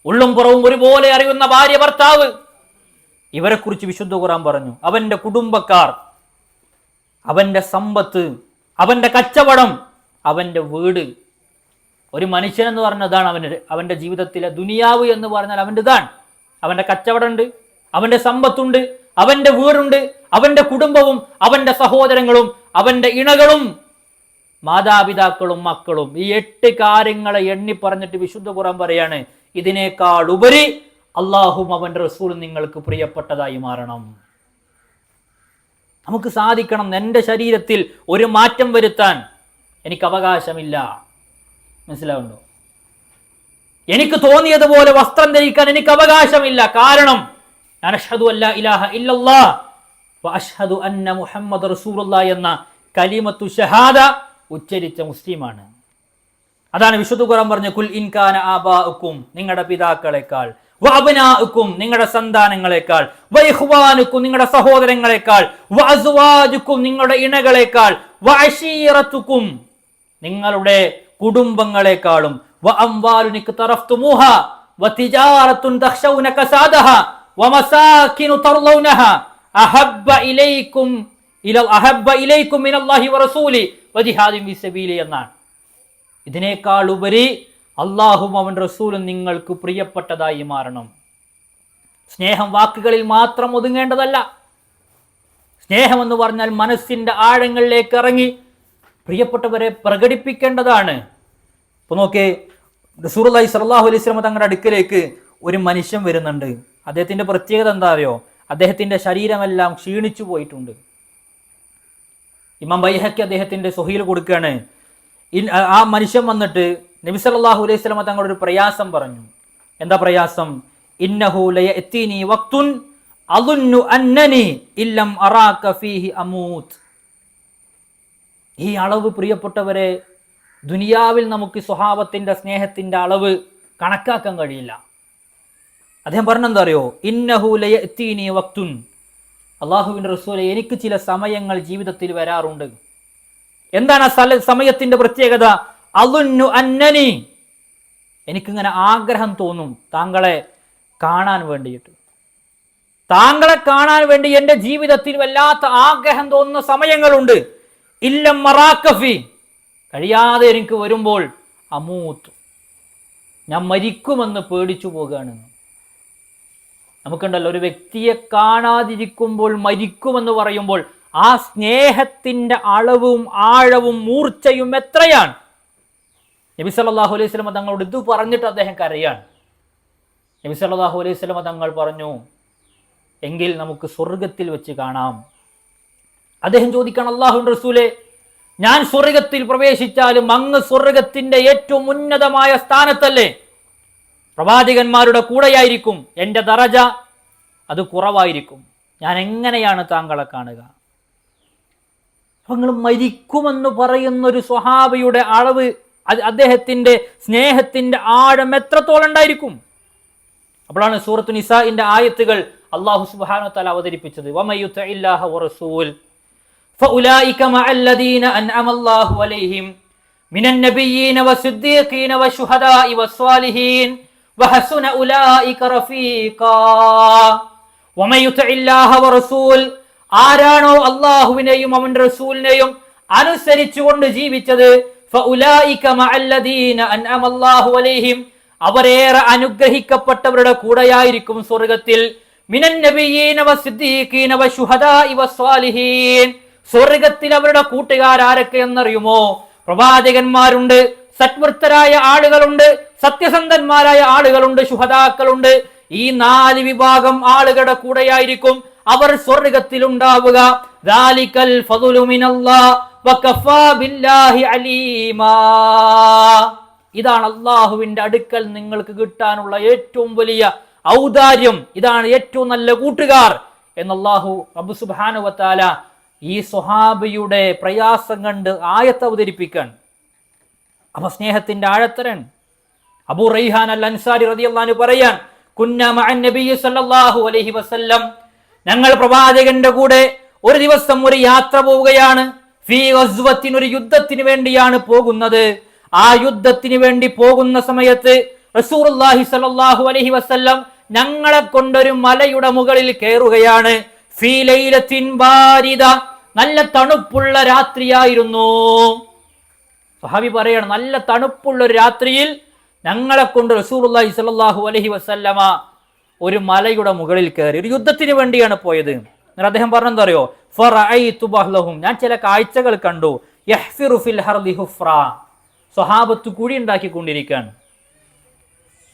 ഉള്ളും പുറവും ഒരുപോലെ അറിയുന്ന ഭാര്യ, ഭർത്താവ്, ഇവരെ കുറിച്ച് വിശുദ്ധ ഖുർആൻ പറഞ്ഞു. അവന്റെ കുടുംബക്കാർ, അവന്റെ സമ്പത്ത്, അവന്റെ കച്ചവടം, അവന്റെ വീട്. ഒരു മനുഷ്യൻ എന്ന് പറഞ്ഞതാണ് അവന്റെ ജീവിതത്തിലെ ദുനിയാവ് എന്ന് പറഞ്ഞാൽ അവൻ്റെ ഇതാണ്. അവന്റെ കച്ചവടമുണ്ട്, അവന്റെ സമ്പത്തുണ്ട്, അവന്റെ വീടുണ്ട്, അവന്റെ കുടുംബവും, അവന്റെ സഹോദരങ്ങളും, അവന്റെ ഇണകളും, മാതാപിതാക്കളും, മക്കളും. ഈ 8 കാര്യങ്ങളെ എണ്ണി പറഞ്ഞിട്ട് വിശുദ്ധ ഖുർആൻ പറയാണ്, ഇതിനേക്കാൾ ഉപരി അല്ലാഹുവും അവന്റെ റസൂലും നിങ്ങൾക്ക് പ്രിയപ്പെട്ടതായി മാറണം. നമുക്ക് സാധിക്കണം. എൻ്റെ ശരീരത്തിൽ ഒരു മാറ്റം വരുത്താൻ എനിക്ക് അവകാശമില്ല. മനസ്സിലാവുണ്ടോ? എനിക്ക് തോന്നിയതുപോലെ വസ്ത്രം ധരിക്കാൻ എനിക്ക് അവകാശമില്ല. കാരണം ഞാൻ അഷ്ഹദു അല്ലാ ഇലാഹ ഇല്ലല്ലാഹ് വ അഷ്ഹദു അന്ന മുഹമ്മദ് റസൂലുള്ളാഹി എന്ന കലിമത്തു ഷഹാദ ഉച്ചരിച്ച മുസ്ലിമാണ്. അതാണ് വിശുദ്ധ ഖുർആൻ പറഞ്ഞ, കുൽ ഇൻ കാന ആബാഉക്കും, നിങ്ങളുടെ പിതാക്കളെക്കാൾ, വ അബ്നാഉക്കും, നിങ്ങളുടെ സന്താനങ്ങളെക്കാൾ, വ ഇഖ്വാനുക്കും, നിങ്ങളുടെ സഹോദരങ്ങളെക്കാൾ, വ അസ്വാജുക്കും, നിങ്ങളുടെ ഇണകളെക്കാൾ, വ അശീറത്തുക്കും, നിങ്ങളുടെ കുടുംബങ്ങളെക്കാളും, വ അംവാലുൻ ഇഖ്തറഫ്തുമൂഹ വ തിജാറത്തുൻ തഖ്ശൗന കസാദഹ വ മസാകിനു തർളൗനഹ അഹബ്ബ ഇലൈക്കും മിനല്ലാഹി വ റസൂലി വ ജിഹാദിൻ ഫീ സബീലി എന്നാണ്. ഇതിനേക്കാൾ ഉപരി അല്ലാഹുവും അവൻ റസൂലും നിങ്ങൾക്ക് പ്രിയപ്പെട്ടതായി മാറണം. സ്നേഹം വാക്കുകളിൽ മാത്രം ഒതുങ്ങേണ്ടതല്ല. സ്നേഹമെന്ന് പറഞ്ഞാൽ മനസ്സിന്റെ ആഴങ്ങളിലേക്ക് ഇറങ്ങി പ്രിയപ്പെട്ടവരെ പ്രകടിപ്പിക്കേണ്ടതാണ്. ഇപ്പോൾ നോക്കേ, റസൂലുള്ളാഹി സ്വല്ലല്ലാഹു അലൈഹി വസല്ലം തങ്ങളുടെ അടുക്കലേക്ക് ഒരു മനുഷ്യൻ വരുന്നുണ്ട്. അദ്ദേഹത്തിന്റെ പ്രത്യേകത എന്താ അറിയോ? അദ്ദേഹത്തിന്റെ ശരീരമെല്ലാം ക്ഷീണിച്ചു പോയിട്ടുണ്ട്. ഇമാം ബൈഹഖി അദ്ദേഹത്തിന്റെ സ്വഹീൽ കൊടുക്കുകയാണ്. ആ മനുഷ്യൻ വന്നിട്ട് നബി സല്ലല്ലാഹു അലൈഹി വസല്ലം തങ്ങളുടെ ഒരു പ്രയാസം പറഞ്ഞു. എന്താ പ്രയാസം? ഇന്നഹു ലയഅതീനി വഖ്തുൻ അദുന്നു അന്നനി ഇല്ലം അറാക ഫീഹി അമൂത്. ഈ അളവ് പ്രിയപ്പെട്ടവരെ, ദുനിയാവിൽ നമുക്ക് സ്വഹാബത്തിന്റെ സ്നേഹത്തിന്റെ അളവ് കണക്കാക്കാൻ കഴിയില്ല. അദ്ദേഹം പറഞ്ഞെന്താ അറിയോ? ഇന്നഹു ലയഅതീനി വഖ്തുൻ, അല്ലാഹുവിൻ്റെ റസൂലെ, എനിക്ക് ചില സമയങ്ങൾ ജീവിതത്തിൽ വരാറുണ്ട്. എന്താണ് ആ സമയത്തിന്റെ പ്രത്യേകത? അളുന്നു അന്നനി, എനിക്കിങ്ങനെ ആഗ്രഹം തോന്നും താങ്കളെ കാണാൻ വേണ്ടിയിട്ട്. താങ്കളെ കാണാൻ വേണ്ടി എൻ്റെ ജീവിതത്തിൽ വല്ലാത്ത ആഗ്രഹം തോന്നുന്ന സമയങ്ങളുണ്ട്. ഇല്ലം മറാക്കഫി, കഴിയാതെ എനിക്ക് വരുമ്പോൾ അമൂത്ത്, ഞാൻ മരിക്കുമെന്ന് പേടിച്ചു പോകുകയാണ്. നമുക്കുണ്ടല്ലോ, ഒരു വ്യക്തിയെ കാണാതിരിക്കുമ്പോൾ മരിക്കുമെന്ന് പറയുമ്പോൾ ആ സ്നേഹത്തിന്റെ അളവും ആഴവും മൂർച്ചയും എത്രയാണ്. നബി സല്ലല്ലാഹു അലൈഹി വസല്ലം തങ്ങളോട് ഇത് പറഞ്ഞിട്ട് അദ്ദേഹം കരയാണ്. നബി സല്ലല്ലാഹു അലൈഹി വസല്ലം തങ്ങൾ പറഞ്ഞു, എങ്കിൽ നമുക്ക് സ്വർഗത്തിൽ വെച്ച് കാണാം. അദ്ദേഹം ചോദിക്കണം, അല്ലാഹുവിൻ്റെ റസൂലേ, ഞാൻ സ്വർഗത്തിൽ പ്രവേശിച്ചാലും അങ്ങ് സ്വർഗത്തിന്റെ ഏറ്റവും ഉന്നതമായ സ്ഥാനത്തല്ലേ? പ്രവാചകന്മാരുടെ കൂടെയായിരിക്കും, എൻ്റെ ദറജ അത് കുറവായിരിക്കും, ഞാൻ എങ്ങനെയാണ് താങ്കളെ കാണുക? നിങ്ങൾ മരിക്കുമെന്ന് പറയുന്നൊരു സ്വഹാബിയുടെ അളവ്, അദ്ദേഹത്തിന്റെ സ്നേഹത്തിന്റെ ആഴം എത്രത്തോളം ഉണ്ടായിരിക്കും? അപ്പോഴാണ് സൂറത്തു നിസാഇന്റെ ആയത്തുകൾ അല്ലാഹു സുബ്ഹാനഹു വ തആല അവതരിപ്പിച്ചത്. വമയ്യുതിഇല്ലാഹ വറസൂൽ ഫഉലൈക മഅല്ലദീന അൻഅമല്ലാഹു അലൈഹിം മിനൻ നബിയ്യീന വസിദ്ദീഖീന വശുഹദാഇ വസ്സാലിഹീൻ വഹസുന ഉലൈക റഫീഖാ. വമയ്യുതിഇല്ലാഹ വറസൂൽ, ആരാണോ അല്ലാഹുവിനെയും അവന്റെ റസൂലിനെയും അനുസരിച്ചുകൊണ്ട് ജീവിച്ചത്, ഫഉലൈക മഅല്ലദീന അൻഅമല്ലാഹു അലൈഹിം, അവരേറെ അനുഗ്രഹിക്കപ്പെട്ടവരുടെ കൂടെയായിരിക്കും സ്വർഗത്തിൽ. മിനൻ നബിയ്യീന വസിദ്ദീഖീന വശുഹദാഇ വസ്സാലിഹീൻ, സ്വർഗത്തിൽ അവരുടെ കൂട്ടുകാരൊക്കെ എന്നറിയുമോ? പ്രവാചകന്മാരുണ്ട്, സത്വൃത്തരായ ആളുകളുണ്ട്, സത്യസന്ധന്മാരായ ആളുകളുണ്ട്, ശുഹദാക്കളുണ്ട്. ഈ 4 വിഭാഗം ആളുകളുടെ കൂടെയായിരിക്കും അവർ സ്വർഗത്തിൽ ഉണ്ടാവുക. ദാലികൽ ഫദ്ലു മിനല്ലാഹ് വകഫാ ബില്ലാഹി അലീമാ, ഇതാണ് അല്ലാഹുവിന്റെ അടുക്കൽ നിങ്ങൾക്ക് കിട്ടാനുള്ള ഏറ്റവും വലിയ ഔദാര്യം, ഇതാണ് ഏറ്റവും നല്ല കൂട്ടുകാർ എന്ന് അല്ലാഹു റബ്ബ് സുബ്ഹാനഹു വ തആല ഈ സ്വഹാബിയുടെ പ്രയാസം കണ്ട് ആയത്ത് അവതരിപ്പിക്കാൻ. അപ്പൊ സ്നേഹത്തിന്റെ ആഴത്തരൻ അബൂ റൈഹാൻ അൽ അൻസാരി റളിയല്ലാഹു അൻഹു പറയാൻ, കുന്നാ മഅൻ നബിയ്യി സല്ലല്ലാഹു അലൈഹി വസല്ലം, ഞങ്ങൾ പ്രവാചകന്റെ കൂടെ ഒരു ദിവസം ഒരു യാത്ര പോവുകയാണ്. ഫീ ഗസ്വത്തിൻ, ഒരു യുദ്ധത്തിന് വേണ്ടിയാണ് പോകുന്നത്. ആ യുദ്ധത്തിന് വേണ്ടി പോകുന്ന സമയത്ത് റസൂലുള്ളാഹി സ്വല്ലല്ലാഹു അലൈഹി വസല്ലം ഞങ്ങളെ കൊണ്ടൊരു മലയുടെ മുകളിൽ കയറുകയാണ്. ഫീ ലൈലത്തിൻ ബാരിദ, നല്ല തണുപ്പുള്ള രാത്രിയായിരുന്നു. സ്വഹാബി പറയാണ്, നല്ല തണുപ്പുള്ള ഒരു രാത്രിയിൽ ഞങ്ങളെ കൊണ്ട് റസൂലുള്ളാഹി സ്വല്ലല്ലാഹു അലൈഹി വസല്ലമ ഒരു മലയുടെ മുകളിൽ കയറി. ഒരു യുദ്ധത്തിന് വേണ്ടിയാണ് പോയത്. എന്നിട്ട് അദ്ദേഹം പറഞ്ഞെന്താ അറിയോ? ഫറഅയ്തു ബഹ്ലഹും, ഞാൻ ചില കാഴ്ചകൾ കണ്ടു. യഹ്ഫിറു ഫിൽ ഹർദി ഹുഫ്രാ, സ്വഹാബത്ത് കുഴി ഉണ്ടാക്കിക്കൊണ്ടിരിക്കാൻ.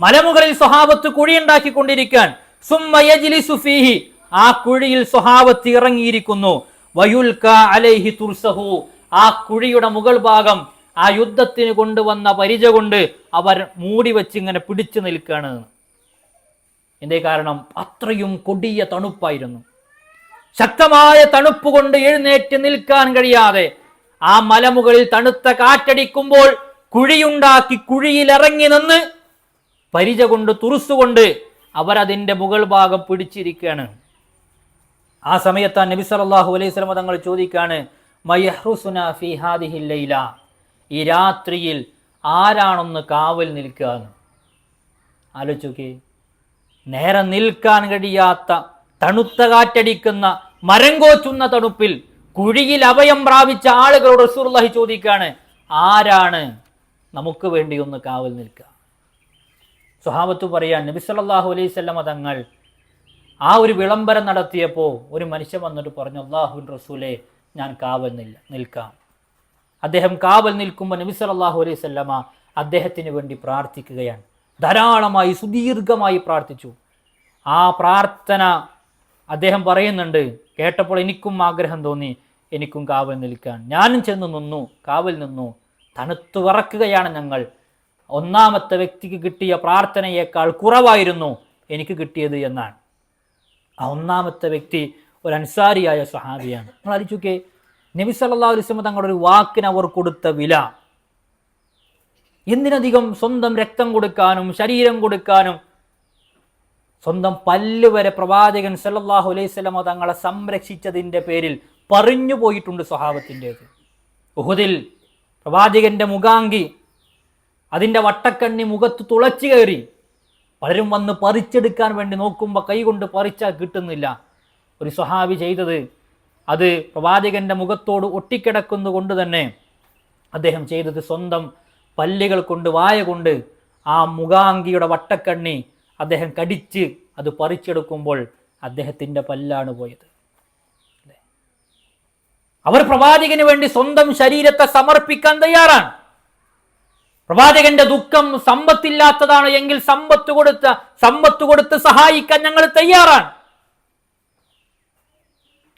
മലമുകളിൽ സ്വഹാബത്ത് കുഴി ഉണ്ടാക്കിക്കൊണ്ടിരിക്കാൻ. സുമ്മ യജ്ലിസു ഫീഹി, ആ കുഴിയിൽ സ്വഹാബത്ത് ഇറങ്ങിയിരിക്കുന്നു. വയുൽക അലൈഹി തുർസഹു, ആ കുഴിയുടെ മുകൾ ഭാഗം ആ യുദ്ധത്തിന് കൊണ്ടുവന്ന പരിച കൊണ്ട് അവർ മൂടി വെച്ച് ഇങ്ങനെ പിടിച്ചു നിൽക്കുകയാണ്. എന്തേ കാരണം? അത്രയും കൊടിയ തണുപ്പായിരുന്നു. ശക്തമായ തണുപ്പ് കൊണ്ട് എഴുന്നേറ്റ് നിൽക്കാൻ കഴിയാതെ ആ മലമുകളിൽ തണുത്ത കാറ്റടിക്കുമ്പോൾ കുഴിയുണ്ടാക്കി കുഴിയിൽ ഇറങ്ങി നിന്ന് പരിച കൊണ്ട് തുറസുകൊണ്ട് അവരതിൻ്റെ മുകൾ ഭാഗം പിടിച്ചിരിക്കുകയാണ്. ആ സമയത്ത് നബി സല്ലല്ലാഹു അലൈഹി വസല്ലം തങ്ങൾ ചോദിക്കാണ്, മയഹ്റുസുനാ ഫീ ഹാദിഹിൽ ലൈല, ഈ രാത്രിയിൽ ആരാണൊന്ന് കാവൽ നിൽക്കുക എന്ന്. ആലോചിച്ചോക്കെ, നേരെ നിൽക്കാൻ കഴിയാത്ത തണുത്ത കാറ്റടിക്കുന്ന മരം കോച്ചുന്ന തണുപ്പിൽ കുഴിയിൽ അഭയം പ്രാപിച്ച ആളുകളോട് റസൂലുള്ളാഹി ചോദിക്കാണ്, ആരാണ് നമുക്ക് വേണ്ടി ഒന്ന് കാവൽ നിൽക്കുക? സ്വഹാബത്ത് പറയാൻ, നബി സല്ലല്ലാഹു അലൈഹി വസല്ലം തങ്ങൾ ആ ഒരു വിളംബരം നടത്തിയപ്പോൾ ഒരു മനുഷ്യൻ വന്നിട്ട് പറഞ്ഞു, അല്ലാഹുവിൻ്റെ റസൂലേ, ഞാൻ കാവൽ നിൽക്കാം. അദ്ദേഹം കാവൽ നിൽക്കുമ്പോൾ നബി സല്ലല്ലാഹു അലൈഹി വസല്ലമ അദ്ദേഹത്തിന് വേണ്ടി പ്രാർത്ഥിക്കുകയാണ്. ധാരാളമായി സുദീർഘമായി പ്രാർത്ഥിച്ചു. ആ പ്രാർത്ഥന അദ്ദേഹം പറയുന്നുണ്ട്, കേട്ടപ്പോൾ എനിക്കും ആഗ്രഹം തോന്നി, എനിക്കും കാവൽ നിൽക്കാൻ. ഞാനും ചെന്ന് നിന്നു, കാവൽ നിന്നു. തണുത്തു വിറക്കുകയാണ് ഞങ്ങൾ. ഒന്നാമത്തെ വ്യക്തിക്ക് കിട്ടിയ പ്രാർത്ഥനയേക്കാൾ കുറവായിരുന്നു എനിക്ക് കിട്ടിയത് എന്നാണ്. ആ ഒന്നാമത്തെ വ്യക്തി ഒരു അൻസാരിയായ സ്വഹാബിയാണ്. നിങ്ങൾ ആലോചിച്ചോക്കെ, നബി സല്ലല്ലാഹു അലൈഹി വസല്ലം തങ്ങളുടെ ഒരു വാക്കിന് അവർ കൊടുത്ത വില. എന്തിനധികം സ്വന്തം രക്തം കൊടുക്കാനും ശരീരം കൊടുക്കാനും സ്വന്തം പല്ല് വരെ പ്രവാചകൻ സല്ലല്ലാഹു അലൈഹി വസല്ലമ തങ്ങളെ സംരക്ഷിച്ചതിൻ്റെ പേരിൽ പറഞ്ഞു പോയിട്ടുണ്ട് സ്വഹാബത്തിൻ്റേത്. ഉഹുദിൽ പ്രവാചകന്റെ മുഖാങ്കി, അതിൻ്റെ വട്ടക്കണ്ണി മുഖത്ത് തുളച്ചു കയറി. പലരും വന്ന് പറിച്ചെടുക്കാൻ വേണ്ടി നോക്കുമ്പോൾ കൈകൊണ്ട് പറിച്ചാൽ കിട്ടുന്നില്ല. ഒരു സ്വഹാബി ചെയ്തത്, അത് പ്രവാചകന്റെ മുഖത്തോട് ഒട്ടിക്കിടക്കുന്ന കൊണ്ട് തന്നെ അദ്ദേഹം ചെയ്തത് സ്വന്തം പല്ലുകൾ കൊണ്ട്, വായ കൊണ്ട് ആ മുഖാങ്കിയുടെ വട്ടക്കണ്ണി അദ്ദേഹം കടിച്ച് അത് പറിച്ചെടുക്കുമ്പോൾ അദ്ദേഹത്തിൻ്റെ പല്ലാണ് പോയത്. അവർ പ്രവാചകന് വേണ്ടി സ്വന്തം ശരീരത്തെ സമർപ്പിക്കാൻ തയ്യാറാണ്. പ്രവാചകന്റെ ദുഃഖം സമ്പത്തില്ലാത്തതാണ് എങ്കിൽ സമ്പത്ത് കൊടുത്ത് സഹായിക്കാൻ ഞങ്ങൾ തയ്യാറാണ്.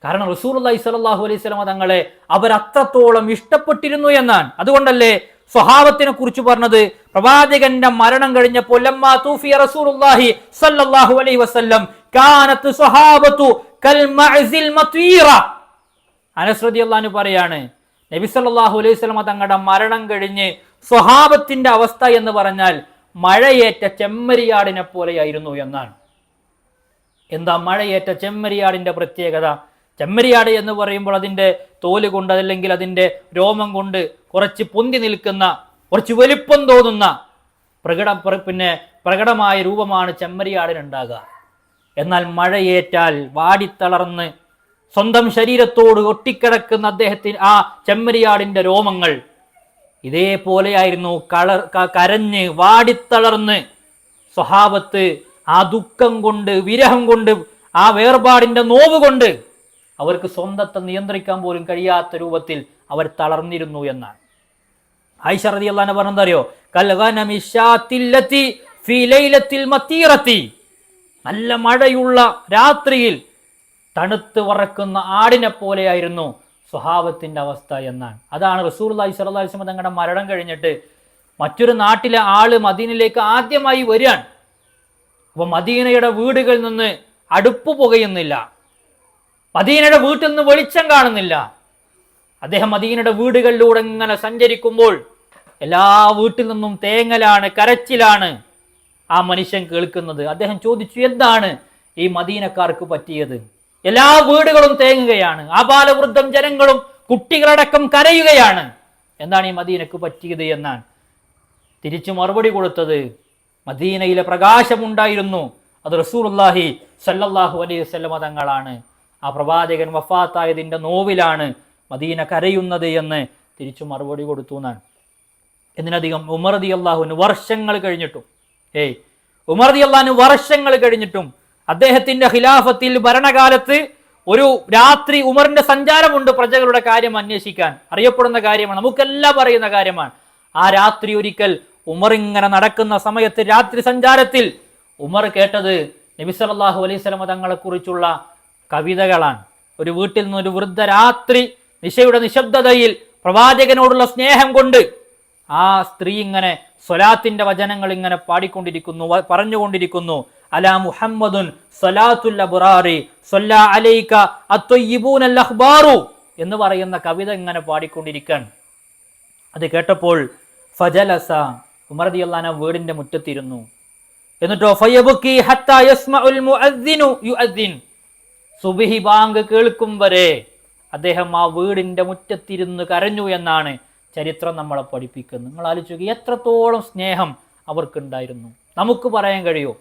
കാരണം റസൂലുള്ളാഹി സ്വല്ലല്ലാഹു അലൈഹി വസല്ലം തങ്ങളെ അവർ അത്രത്തോളം ഇഷ്ടപ്പെട്ടിരുന്നു എന്നാണ്. അതുകൊണ്ടല്ലേ സ്വഹാബത്തിനെ കുറിച്ച് പറഞ്ഞത്, പ്രവാചകന്റെ മരണം കഴിഞ്ഞപ്പോൾ ലമ്മാ തൂഫിയ റസൂലുള്ളാഹി സ്വല്ലല്ലാഹു അലൈഹി വസല്ലം കാനത്ത് സ്വഹാബത്തു കൽ മഅസിൽ മത്വീറ. അനസ് റളിയല്ലാഹു അൻഹു പറയാണ്, നബി സല്ലല്ലാഹു അലൈഹി വസല്ലം തങ്ങളുടെ മരണം കഴിഞ്ഞ് സ്വഹാബത്തിന്റെ അവസ്ഥ എന്ന് പറഞ്ഞാൽ മഴയേറ്റ ചെമ്മരിയാടിനെ പോലെയായിരുന്നു എന്നാണ്. എന്താ മഴയേറ്റ ചെമ്മരിയാടിന്റെ പ്രത്യേകത? ചെമ്മരിയാട് എന്ന് പറയുമ്പോൾ അതിൻ്റെ തോല് കൊണ്ട്, അതല്ലെങ്കിൽ അതിൻ്റെ രോമം കൊണ്ട് കുറച്ച് പൊന്തി നിൽക്കുന്ന, കുറച്ച് വലിപ്പം തോന്നുന്ന പ്രകടമായ രൂപമാണ് ചെമ്മരിയാടിനുണ്ടാകുക. എന്നാൽ മഴയേറ്റാൽ വാടിത്തളർന്ന് സ്വന്തം ശരീരത്തോട് ഒട്ടിക്കിടക്കുന്ന അദ്ദേഹത്തിന് ആ ചെമ്മരിയാടിന്റെ രോമങ്ങൾ ഇതേപോലെയായിരുന്നു. കരഞ്ഞ് വാടിത്തളർന്ന് സ്വഹാബത്ത് ആ ദുഃഖം കൊണ്ട്, വിരഹം കൊണ്ട്, ആ വേർപാടിന്റെ നോവ് കൊണ്ട് അവർക്ക് സ്വന്തത്തെ നിയന്ത്രിക്കാൻ പോലും കഴിയാത്ത രൂപത്തിൽ അവർ തളർന്നിരുന്നു എന്നാണ്. ആയിഷ റളിയല്ലാഹു അൻഹ പറഞ്ഞതറിയോ, കൽഗനമി ശാത്തില്ലതി ഫീ ലൈലത്തിൽ മതീറതി. നല്ല മഴയുള്ള രാത്രിയിൽ തണുത്ത് വറക്കുന്ന ആടിനെ പോലെയായിരുന്നു സ്വഹാബത്തിന്റെ അവസ്ഥ എന്നാണ്. അതാണ് റസൂലുള്ളാഹി സ്വല്ലല്ലാഹു അലൈഹി വസല്ലം തങ്ങളുടെ മരണം കഴിഞ്ഞിട്ട് മറ്റൊരു നാട്ടിലെ ആള് മദീനയിലേക്ക് ആദ്യമായി വരികയാണ്. അപ്പൊ മദീനയുടെ വീടുകളിൽ നിന്ന് അടുപ്പ് പുകയുന്നില്ല, മദീനയുടെ വീട്ടിൽ നിന്ന് വെളിച്ചം കാണുന്നില്ല. അദ്ദേഹം മദീനയുടെ വീടുകളിലൂടെ ഇങ്ങനെ സഞ്ചരിക്കുമ്പോൾ എല്ലാ വീട്ടിൽ നിന്നും തേങ്ങലാണ്, കരച്ചിലാണ് ആ മനുഷ്യൻ കേൾക്കുന്നത്. അദ്ദേഹം ചോദിച്ചു, എന്താണ് ഈ മദീനക്കാർക്ക് പറ്റിയത്? എല്ലാ വീടുകളും തേങ്ങുകയാണ്, ആബാലവൃദ്ധം ജനങ്ങളും കുട്ടികളടക്കം കരയുകയാണ്. എന്താണ് ഈ മദീനക്ക് പറ്റിയത് എന്നാണ്. തിരിച്ചു മറുപടി കൊടുത്തത്, മദീനയിലെ പ്രകാശമുണ്ടായിരുന്നു, അത് റസൂലുള്ളാഹി സ്വല്ലല്ലാഹു അലൈഹി വസല്ലം തങ്ങളാണ്. ആ പ്രവാചകൻ വഫാത്തായതിൻ്റെ നോവിലാണ് മദീന കരയുന്നത് എന്ന് തിരിച്ചു മറുപടി കൊടുത്തു എന്നാണ്. എന്തിനധികം ഉമർ റളിയല്ലാഹു അൻഹു വർഷങ്ങൾ കഴിഞ്ഞിട്ടും ഉമർ റളിയല്ലാഹു അൻഹു വർഷങ്ങൾ കഴിഞ്ഞിട്ടും അദ്ദേഹത്തിന്റെ ഖിലാഫത്തിൽ ഭരണകാലത്ത് ഒരു രാത്രി ഉമറിന്റെ സഞ്ചാരമുണ്ട് പ്രജകളുടെ കാര്യം അന്വേഷിക്കാൻ. അറിയപ്പെടുന്ന കാര്യമാണ്, നമുക്കെല്ലാം അറിയുന്ന കാര്യമാണ്. ആ രാത്രി ഒരിക്കൽ ഉമർ ഇങ്ങനെ നടക്കുന്ന സമയത്ത് രാത്രി സഞ്ചാരത്തിൽ ഉമർ കേട്ടത് നബി സല്ലല്ലാഹു അലൈഹി വസല്ലം തങ്ങളെ കുറിച്ചുള്ള കവിതകളാണ്. ഒരു വീട്ടിൽ നിന്ന് ഒരു വൃദ്ധ രാത്രി നിശയുടെ നിശബ്ദതയിൽ പ്രവാചകനോടുള്ള സ്നേഹം കൊണ്ട് ആ സ്ത്രീ ഇങ്ങനെ സ്വലാത്തിന്റെ വചനങ്ങൾ ഇങ്ങനെ പാടിക്കൊണ്ടിരിക്കുന്നു, പറഞ്ഞുകൊണ്ടിരിക്കുന്നു. അലാ മുഹമ്മദുൻ സ്വലാത്തുൽ അബ്റാറി സ്വല്ലാ അലൈക അത്വയ്യിബൂനൽ അഖ്ബാറു എന്ന് പറയുന്ന കവിത ഇങ്ങനെ പാടിക്കൊണ്ടിരിക്കാൻ. അത് കേട്ടപ്പോൾ ഫജലസ, ഉമർ റളിയല്ലാഹു അൻഹു വീടിന്റെ മുറ്റത്തിരുന്നു. എന്നിട്ടോ ഫയബ്കി ഹത്താ യസ്മഉൽ മുഅദ്ദിനു യുഅദ്ദിൻ, സുബ്ഹി ബാങ്ക് കേൾക്കും വരെ അദ്ദേഹം ആ വീടിന്റെ മുറ്റത്തിരുന്ന് കരഞ്ഞു എന്നാണ് ചരിത്രം നമ്മളെ പഠിപ്പിക്കുന്നത്. നിങ്ങൾ ആലോചിക്കുക, എത്രത്തോളം സ്നേഹം അവർക്കുണ്ടായിരുന്നു. നമുക്ക് പറയാൻ കഴിയോ?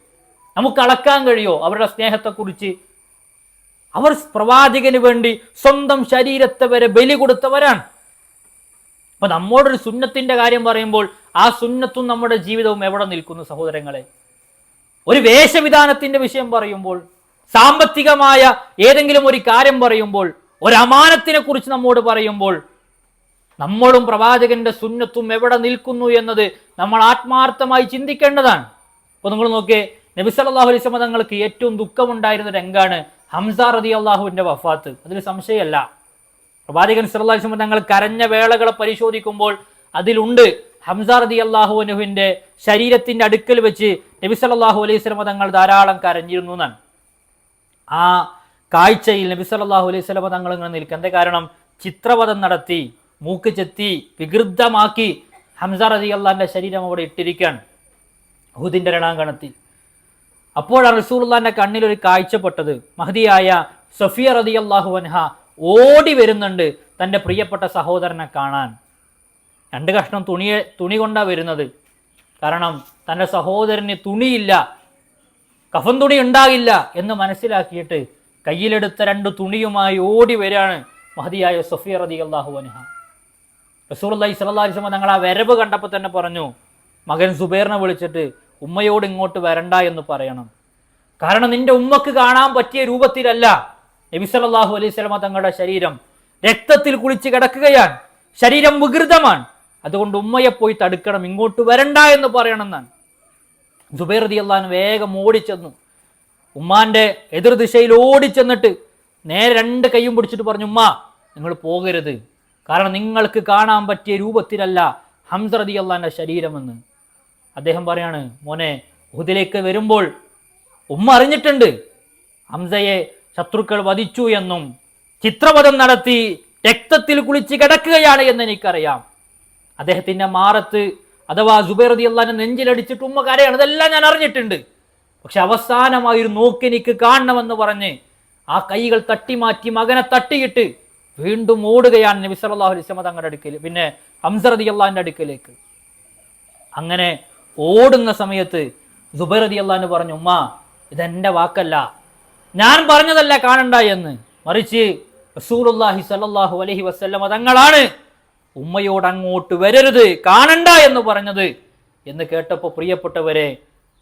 നമുക്ക് അളക്കാൻ കഴിയോ അവരുടെ സ്നേഹത്തെക്കുറിച്ച്? അവർ പ്രവാചകന് വേണ്ടി സ്വന്തം ശരീരത്തെ വരെ ബലി കൊടുത്തവരാണ്. അപ്പൊ നമ്മോടൊരു സുന്നത്തിന്റെ കാര്യം പറയുമ്പോൾ ആ സുന്നത്തും നമ്മുടെ ജീവിതവും എവിടെ നിൽക്കുന്നു സഹോദരങ്ങളെ? ഒരു വേഷവിധാനത്തിന്റെ വിഷയം പറയുമ്പോൾ, സാമ്പത്തികമായ ഏതെങ്കിലും ഒരു കാര്യം പറയുമ്പോൾ, ഒരു അമാനത്തിനെ കുറിച്ച് നമ്മോട് പറയുമ്പോൾ, നമ്മളും പ്രവാചകന്റെ സുന്നത്തും എവിടെ നിൽക്കുന്നു എന്നത് നമ്മൾ ആത്മാർത്ഥമായി ചിന്തിക്കേണ്ടതാണ്. അപ്പൊ നിങ്ങൾ നോക്കിയേ, നബി സല്ലല്ലാഹു അലൈഹി വസല്ലം തങ്ങൾക്ക് ഏറ്റവും ദുഃഖമുണ്ടായിരുന്ന രംഗാണ് ഹംസ റളിയല്ലാഹുവിന്റെ വഫാത്ത്. അതിൽ സംശയമല്ല. പ്രവാചകൻ സല്ലല്ലാഹു അലൈഹി വസല്ലം തങ്ങൾ കരഞ്ഞ വേളകളെ പരിശോധിക്കുമ്പോൾ അതിലുണ്ട് ഹംസ റളിയല്ലാഹു അൻഹുവിന്റെ ശരീരത്തിന്റെ അടുക്കൽ വെച്ച് നബി സല്ലല്ലാഹു അലൈഹി വസല്ലം തങ്ങൾ ധാരാളം കരഞ്ഞിരുന്നു എന്നാണ്. ആ കാഴ്ചയിൽ നബി സല്ലല്ലാഹു അലൈഹി വസല്ലം തങ്ങൾ ഇങ്ങനെ നിൽക്കുക. എന്താ കാരണം? ചിത്രവധം നടത്തി, മൂക്ക് ചെത്തി, വികൃതമാക്കി ഹംസ റളിയല്ലാഹുവിന്റെ ശരീരം അവിടെ ഇട്ടിരിക്കുകയാണ് ഉഹുദിന്റെ രണാങ്കണത്തിൽ. അപ്പോഴാണ് റസൂലുള്ളാഹിന്റെ കണ്ണിൽ ഒരു കാഴ്ചപ്പെട്ടത്. മഹദിയായ സഫിയ റളിയല്ലാഹു അൻഹ ഓടി വരുന്നുണ്ട് തൻ്റെ പ്രിയപ്പെട്ട സഹോദരനെ കാണാൻ. 2 കഷ്ണം തുണി കൊണ്ടാണ് വരുന്നത്. കാരണം തൻ്റെ സഹോദരന് തുണിയില്ല, കഫൻ തുണി ഉണ്ടാകില്ല എന്ന് മനസ്സിലാക്കിയിട്ട് കയ്യിലെടുത്ത 2 തുണിയുമായി ഓടി വരികയാണ് മഹദിയായ സഫിയ റളിയല്ലാഹു അൻഹ. റസൂലുള്ളാഹി സ്വല്ലല്ലാഹു അലൈഹി വസല്ലം തങ്ങൾ ആ വരവ് കണ്ടപ്പോൾ തന്നെ പറഞ്ഞു, മകൻ സുബൈറിനെ വിളിച്ചിട്ട് ഉമ്മയോട് ഇങ്ങോട്ട് വരണ്ട എന്ന് പറയണം. കാരണം നിന്റെ ഉമ്മക്ക് കാണാൻ പറ്റിയ രൂപത്തിലല്ല നബി സല്ലല്ലാഹു അലൈഹി വസല്ലം തങ്ങളുടെ ശരീരം. രക്തത്തിൽ കുളിച്ച് കിടക്കുകയാണ്, ശരീരം വികൃതമാണ്. അതുകൊണ്ട് ഉമ്മയെ പോയി തടുക്കണം, ഇങ്ങോട്ട് വരണ്ട എന്ന് പറയണമെന്നാണ്. സുബൈർ റളിയല്ലാഹു അൻഹു വേഗം ഓടിച്ചെന്നു. ഉമ്മാന്റെ എതിർദിശയിൽ ഓടിച്ചെന്നിട്ട് നേരെ 2 കൈയും പിടിച്ചിട്ട് പറഞ്ഞു, ഉമ്മ നിങ്ങൾ പോകരുത്, കാരണം നിങ്ങൾക്ക് കാണാൻ പറ്റിയ രൂപത്തിലല്ല ഹംസ റളിയല്ലാഹുവിന്റെ ശരീരമെന്ന്. അദ്ദേഹം പറയാണ്, മോനെ ഉഹുദിലേക്ക് വരുമ്പോൾ ഉമ്മ അറിഞ്ഞിട്ടുണ്ട് ഹംസയെ ശത്രുക്കൾ വധിച്ചു എന്നും ചിത്രവധം നടത്തി രക്തത്തിൽ കുളിച്ച് കിടക്കുകയാണ് എന്ന് എനിക്കറിയാം. അദ്ദേഹത്തിന്റെ മാറത്ത് അഥവാ സുബൈർ റളിയല്ലാഹുവിന്റെ നെഞ്ചിലടിച്ചിട്ട് ഉമ്മ കരയാണ്, ഇതെല്ലാം ഞാൻ അറിഞ്ഞിട്ടുണ്ട്. പക്ഷെ അവസാനമായി ഒരു നോക്ക് എനിക്ക് കാണണമെന്ന് പറഞ്ഞ് ആ കൈകൾ തട്ടിമാറ്റി മകനെ തട്ടിയിട്ട് വീണ്ടും ഓടുകയാണ് നബി സല്ലല്ലാഹു അലൈഹി വസല്ലം തങ്ങളുടെ അടുക്കൽ, പിന്നെ ഹംസ റളിയല്ലാഹുവിന്റെ അടുക്കലേക്ക്. അങ്ങനെ ഓടുന്ന സമയത്ത് സുബൈർ റളിയല്ലാഹു അൻഹു പറഞ്ഞു, ഉമ്മ ഇതെന്റെ വാക്കല്ല, ഞാൻ പറഞ്ഞതല്ല കാണണ്ട എന്ന്, മറിച്ച് റസൂലുള്ളാഹി സ്വല്ലല്ലാഹു അലൈഹി വസല്ലം തങ്ങളാണ് ഉമ്മയോട് അങ്ങോട്ട് വരരുത്, കാണണ്ട എന്ന് പറഞ്ഞത് എന്ന് കേട്ടപ്പോൾ പ്രിയപ്പെട്ടവരെ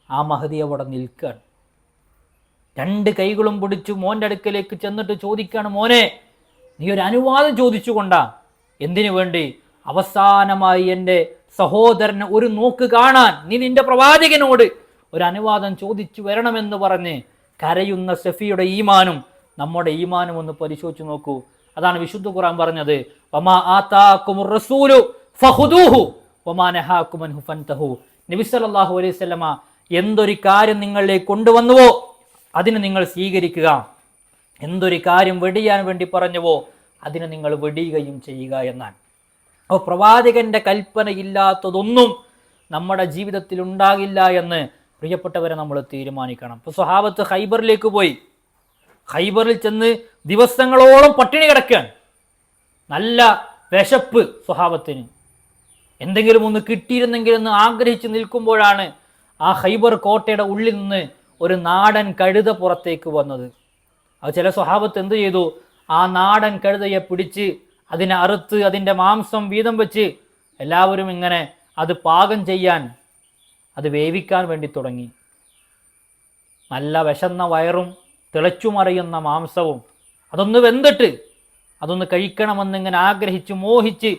ആ മഹദി അവിടെ നിൽക്കാൻ 2 കൈകളും പിടിച്ചു മോൻ്റെ അടുക്കലേക്ക് ചെന്നിട്ട് ചോദിക്കാണ്, മോനെ നീ ഒരു അനുവാദം ചോദിച്ചുകൊണ്ടാ. എന്തിനു വേണ്ടി? അവസാനമായി എൻ്റെ സഹോദരന് ഒരു നോക്ക് കാണാൻ നീ നിന്റെ പ്രവാചകനോട് ഒരു അനുവാദം ചോദിച്ചു വരണമെന്ന് പറഞ്ഞ് കരയുന്ന സഫിയുടെ ഈമാനും നമ്മുടെ ഈമാനും ഒന്ന് പരിശോധിച്ചു നോക്കൂ. അതാണ് വിശുദ്ധ ഖുർആൻ പറഞ്ഞത്, വമാ ആതാകുമുർ റസൂലു ഫഖുദൂഹു വമാ നഹാകും അൻഹു ഫൻതഹു. നബി സല്ലല്ലാഹു അലൈഹി വസല്ലമ എന്തൊരു കാര്യം നിങ്ങളിലേക്ക് കൊണ്ടുവന്നുവോ അതിന് നിങ്ങൾ സ്വീകരിക്കുക, എന്തൊരു കാര്യം വെടിയാൻ വേണ്ടി പറഞ്ഞുവോ അതിന് നിങ്ങൾ വെടിയുകയും ചെയ്യുക എന്നാണ്. അപ്പോൾ പ്രവാചകന്റെ കൽപ്പന ഇല്ലാത്തതൊന്നും നമ്മുടെ ജീവിതത്തിൽ ഉണ്ടാകില്ല എന്ന് പ്രിയപ്പെട്ടവരെ നമ്മൾ തീരുമാനിക്കണം. ഇപ്പോൾ സ്വഹാബത്ത് ഖൈബറിലേക്ക് പോയി, ഖൈബറിൽ ചെന്ന് ദിവസങ്ങളോളം പട്ടിണി കിടക്കുകയാണ്. നല്ല വിശപ്പ് സ്വഹാബത്തിന്, എന്തെങ്കിലും ഒന്ന് കിട്ടിയിരുന്നെങ്കിൽ എന്ന് ആഗ്രഹിച്ച് നിൽക്കുമ്പോഴാണ് ആ ഖൈബർ കോട്ടയുടെ ഉള്ളിൽ നിന്ന് ഒരു നാടൻ കഴുത പുറത്തേക്ക് വന്നത്. അത് ചില സ്വഹാബത്ത് എന്ത് ചെയ്തു, ആ നാടൻ കഴുതയെ പിടിച്ച് അതിനെ അറുത്ത് അതിൻ്റെ മാംസം വീതം വെച്ച് എല്ലാവരും ഇങ്ങനെ അത് പാകം ചെയ്യാൻ, അത് വേവിക്കാൻ വേണ്ടി തുടങ്ങി. നല്ല വിശന്ന വയറും തിളച്ചുമറിയുന്ന മാംസവും അതൊന്ന് വെന്തിട്ട് അതൊന്ന് കഴിക്കണമെന്നിങ്ങനെ ആഗ്രഹിച്ച് മോഹിച്ച്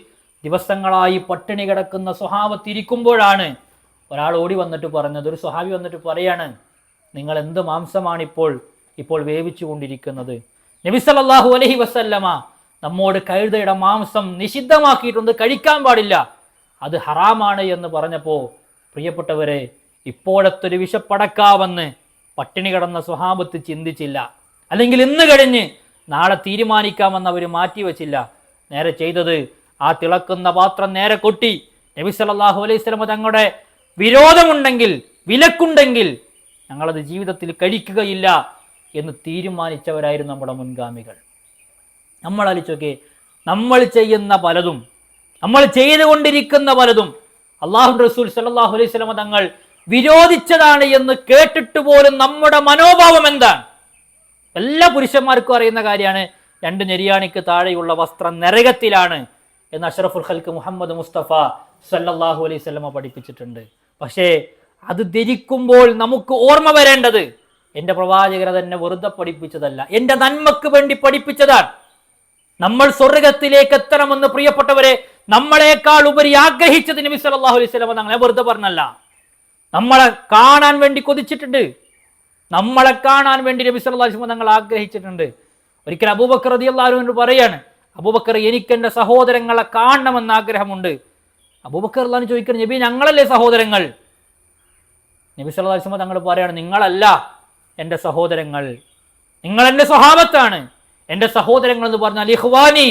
ദിവസങ്ങളായി പട്ടിണി കിടക്കുന്ന സ്വഹാബത്തിരിക്കുമ്പോഴാണ് ഒരാൾ ഓടി വന്നിട്ട് പറഞ്ഞത്, ഒരു സ്വഹാബി വന്നിട്ട് പറയാണ്, നിങ്ങൾ എന്ത് മാംസമാണ് ഇപ്പോൾ വേവിച്ചു കൊണ്ടിരിക്കുന്നത്? നബി സല്ലല്ലാഹു അലൈഹി വസല്ലമ നമ്മോട് കഴുതയുടെ മാംസം നിഷിദ്ധമാക്കിയിട്ടുണ്ട്, കഴിക്കാൻ പാടില്ല, അത് ഹറാമാണ് എന്ന് പറഞ്ഞപ്പോൾ പ്രിയപ്പെട്ടവരെ ഇപ്പോഴത്തെ ഒരു വിശപ്പടക്കാമെന്ന് പട്ടിണി കിടന്ന സ്വഹാബത്ത് ചിന്തിച്ചില്ല. അല്ലെങ്കിൽ ഇന്ന് കഴിഞ്ഞ് നാളെ തീരുമാനിക്കാമെന്ന് അവർ മാറ്റിവെച്ചില്ല. നേരെ ചെയ്തത് ആ തിളക്കുന്ന പാത്രം നേരെ കൊട്ടി നബി സല്ലല്ലാഹു അലൈഹി വസല്ലം തങ്ങളുടെ വിരോധമുണ്ടെങ്കിൽ വിലക്കുണ്ടെങ്കിൽ ഞങ്ങളത് ജീവിതത്തിൽ കഴിക്കുകയില്ല എന്ന് തീരുമാനിച്ചവരായിരുന്നു നമ്മുടെ മുൻഗാമികൾ. നമ്മൾ ആലോചിച്ചോക്കെ, നമ്മൾ ചെയ്യുന്ന പലതും, നമ്മൾ ചെയ്തുകൊണ്ടിരിക്കുന്ന പലതും അല്ലാഹു റസൂൽ സല്ലല്ലാഹു അലൈഹി വസല്ലം തങ്ങൾ വിരോധിച്ചതാണ് എന്ന് കേട്ടിട്ട് പോലും നമ്മുടെ മനോഭാവം എന്താണ്? എല്ലാ പുരുഷന്മാർക്കും അറിയുന്ന കാര്യമാണ്, 2 നെരിയാണിക്ക് താഴെയുള്ള വസ്ത്രം നരകത്തിലാണ് എന്ന് അഷ്റഫുൽ ഖൽക്ക് മുഹമ്മദ് മുസ്തഫ സല്ലല്ലാഹു അലൈഹി വസല്ലം പഠിപ്പിച്ചിട്ടുണ്ട്. പക്ഷേ അത് ധരിക്കുമ്പോൾ നമുക്ക് ഓർമ്മ വരേണ്ടത് എൻ്റെ പ്രവാചകരെ തന്നെ വെറുതെ പഠിപ്പിച്ചതല്ല, എൻ്റെ നന്മക്ക് വേണ്ടി പഠിപ്പിച്ചതാണ്. നമ്മൾ സ്വർഗത്തിലേക്ക് എത്തണമെന്ന് പ്രിയപ്പെട്ടവരെ നമ്മളെക്കാൾ ഉപരി ആഗ്രഹിച്ചത് നബി സല്ലല്ലാഹു അലൈഹി വസല്ലം തങ്ങളെ വെറുതെ പറഞ്ഞല്ല, നമ്മളെ കാണാൻ വേണ്ടി കൊതിച്ചിട്ടുണ്ട്, നമ്മളെ കാണാൻ വേണ്ടി നബി സല്ലല്ലാഹു അലൈഹി വസല്ലം തങ്ങൾ ആഗ്രഹിച്ചിട്ടുണ്ട്. ഒരിക്കൽ അബൂബക്കർ റളിയല്ലാഹു അൻഹു പറയാണ്, അബൂബക്കർ എനിക്ക് എൻ്റെ സഹോദരങ്ങളെ കാണണമെന്ന് ആഗ്രഹമുണ്ട്. അബൂബക്കർ റളിയല്ലാഹു അൻഹു ചോദിക്കണം, നബി ഞങ്ങളല്ലേ സഹോദരങ്ങൾ? നബി സല്ലല്ലാഹു അലൈഹി വസല്ലം തങ്ങൾ പറയാണ്, നിങ്ങളല്ല എൻ്റെ സഹോദരങ്ങൾ, നിങ്ങൾ എൻ്റെ സ്വഹാബത്താണ്. എൻ്റെ സഹോദരങ്ങൾ എന്ന് പറഞ്ഞാൽ ഇഖ്വാനി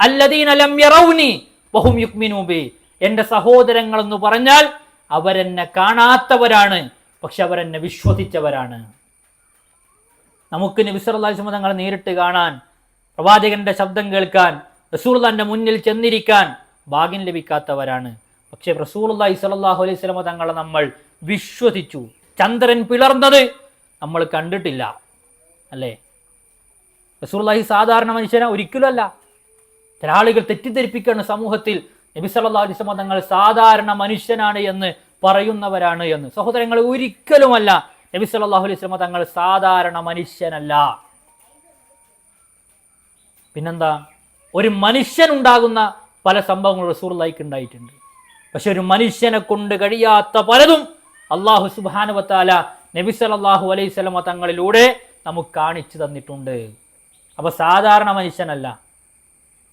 അല്ലദീന ലം യറൗനി വഹും യുക്മിനൂ ബി, എൻ്റെ സഹോദരങ്ങളെന്ന് പറഞ്ഞാൽ അവരെന്നെ കാണാത്തവരാണ്, പക്ഷെ അവരെന്നെ വിശ്വസിച്ചവരാണ്. നമുക്ക് നബി സല്ലല്ലാഹു അലൈഹി വസല്ലം തങ്ങളെ നേരിട്ട് കാണാൻ, പ്രവാചകന്റെ ശബ്ദം കേൾക്കാൻ, റസൂലുള്ളാഹിന്റെ മുന്നിൽ ചെന്നിരിക്കാൻ ഭാഗ്യം ലഭിക്കാത്തവരാണ്. പക്ഷെ റസൂലുള്ളാഹി സ്വല്ലല്ലാഹു അലൈഹി വസല്ലം തങ്ങളെ നമ്മൾ വിശ്വസിച്ചു. ചന്ദ്രൻ പിളർന്നത് നമ്മൾ കണ്ടിട്ടില്ല, അല്ലേ? റസൂലുള്ളാഹി സാധാരണ മനുഷ്യനാ? ഒരിക്കലുമല്ല. ചില ആളുകൾ തെറ്റിദ്ധരിപ്പിക്കുകയാണ് സമൂഹത്തിൽ നബി സല്ലല്ലാഹു അലൈഹി വസല്ലം തങ്ങൾ സാധാരണ മനുഷ്യനാണ് എന്ന് പറയുന്നവരാണ് എന്ന്. സഹോദരങ്ങൾ, ഒരിക്കലുമല്ല. നബി സല്ലല്ലാഹു അലൈഹി വസല്ലം തങ്ങൾ സാധാരണ മനുഷ്യനല്ല. പിന്നെന്താ? ഒരു മനുഷ്യനുണ്ടാകുന്ന പല സംഭവങ്ങളും റസൂലുള്ളാഹിക്ക് ഉണ്ടായിട്ടുണ്ട്. പക്ഷെ ഒരു മനുഷ്യനെ കൊണ്ട് കഴിയാത്ത പലതും അല്ലാഹു സുബ്ഹാനഹു വ തആല നബി സല്ലല്ലാഹു അലൈഹി വസല്ലം തങ്ങളിലൂടെ നമുക്ക് കാണിച്ചു തന്നിട്ടുണ്ട്. അപ്പൊ സാധാരണ മനുഷ്യനല്ല.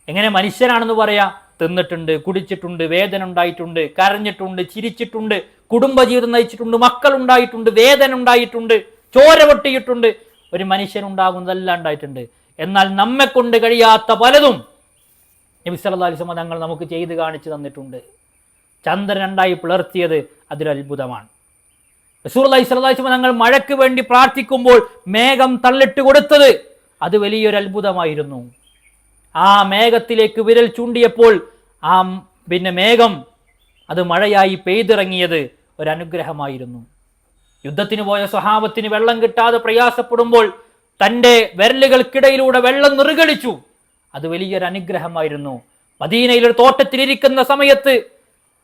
എങ്ങനെ മനുഷ്യനാണെന്ന് പറയാ? തിന്നിട്ടുണ്ട്, കുടിച്ചിട്ടുണ്ട്, വേദന ഉണ്ടായിട്ടുണ്ട്, കരഞ്ഞിട്ടുണ്ട്, ചിരിച്ചിട്ടുണ്ട്, കുടുംബജീവിതം നയിച്ചിട്ടുണ്ട്, മക്കളുണ്ടായിട്ടുണ്ട്, വേദന ഉണ്ടായിട്ടുണ്ട്, ചോര പൊട്ടിയിട്ടുണ്ട്. ഒരു മനുഷ്യനുണ്ടാകുന്നതെല്ലാം ഉണ്ടായിട്ടുണ്ട്. എന്നാൽ നമ്മെ കൊണ്ട് കഴിയാത്ത പലതും നബി സല്ലല്ലാഹു അലൈഹി വസല്ലം തങ്ങൾ നമുക്ക് ചെയ്ത് കാണിച്ചു തന്നിട്ടുണ്ട്. ചന്ദ്രൻ രണ്ടായി പിളർത്തിയത് അതൊരു അത്ഭുതമാണ്. റസൂലുള്ളാഹി സ്വല്ലല്ലാഹു അലൈഹി വസല്ലം തങ്ങൾ മഴയ്ക്ക് വേണ്ടി പ്രാർത്ഥിക്കുമ്പോൾ മേഘം തള്ളിട്ട് കൊടുത്തത് അത് വലിയൊരു അത്ഭുതമായിരുന്നു. ആ മേഘത്തിലേക്ക് വിരൽ ചൂണ്ടിയപ്പോൾ ആ മേഘം അത് മഴയായി പെയ്തിറങ്ങിയത് ഒരു അനുഗ്രഹമായിരുന്നു. യുദ്ധത്തിന് പോയ സ്വഹാബത്തിന് വെള്ളം കിട്ടാതെ പ്രയാസപ്പെടുമ്പോൾ തൻ്റെ വിരലുകൾക്കിടയിലൂടെ വെള്ളം നിർഗളിച്ചു. അത് വലിയൊരു അനുഗ്രഹമായിരുന്നു. മദീനയിൽ ഒരു തോട്ടത്തിലിരിക്കുന്ന സമയത്ത്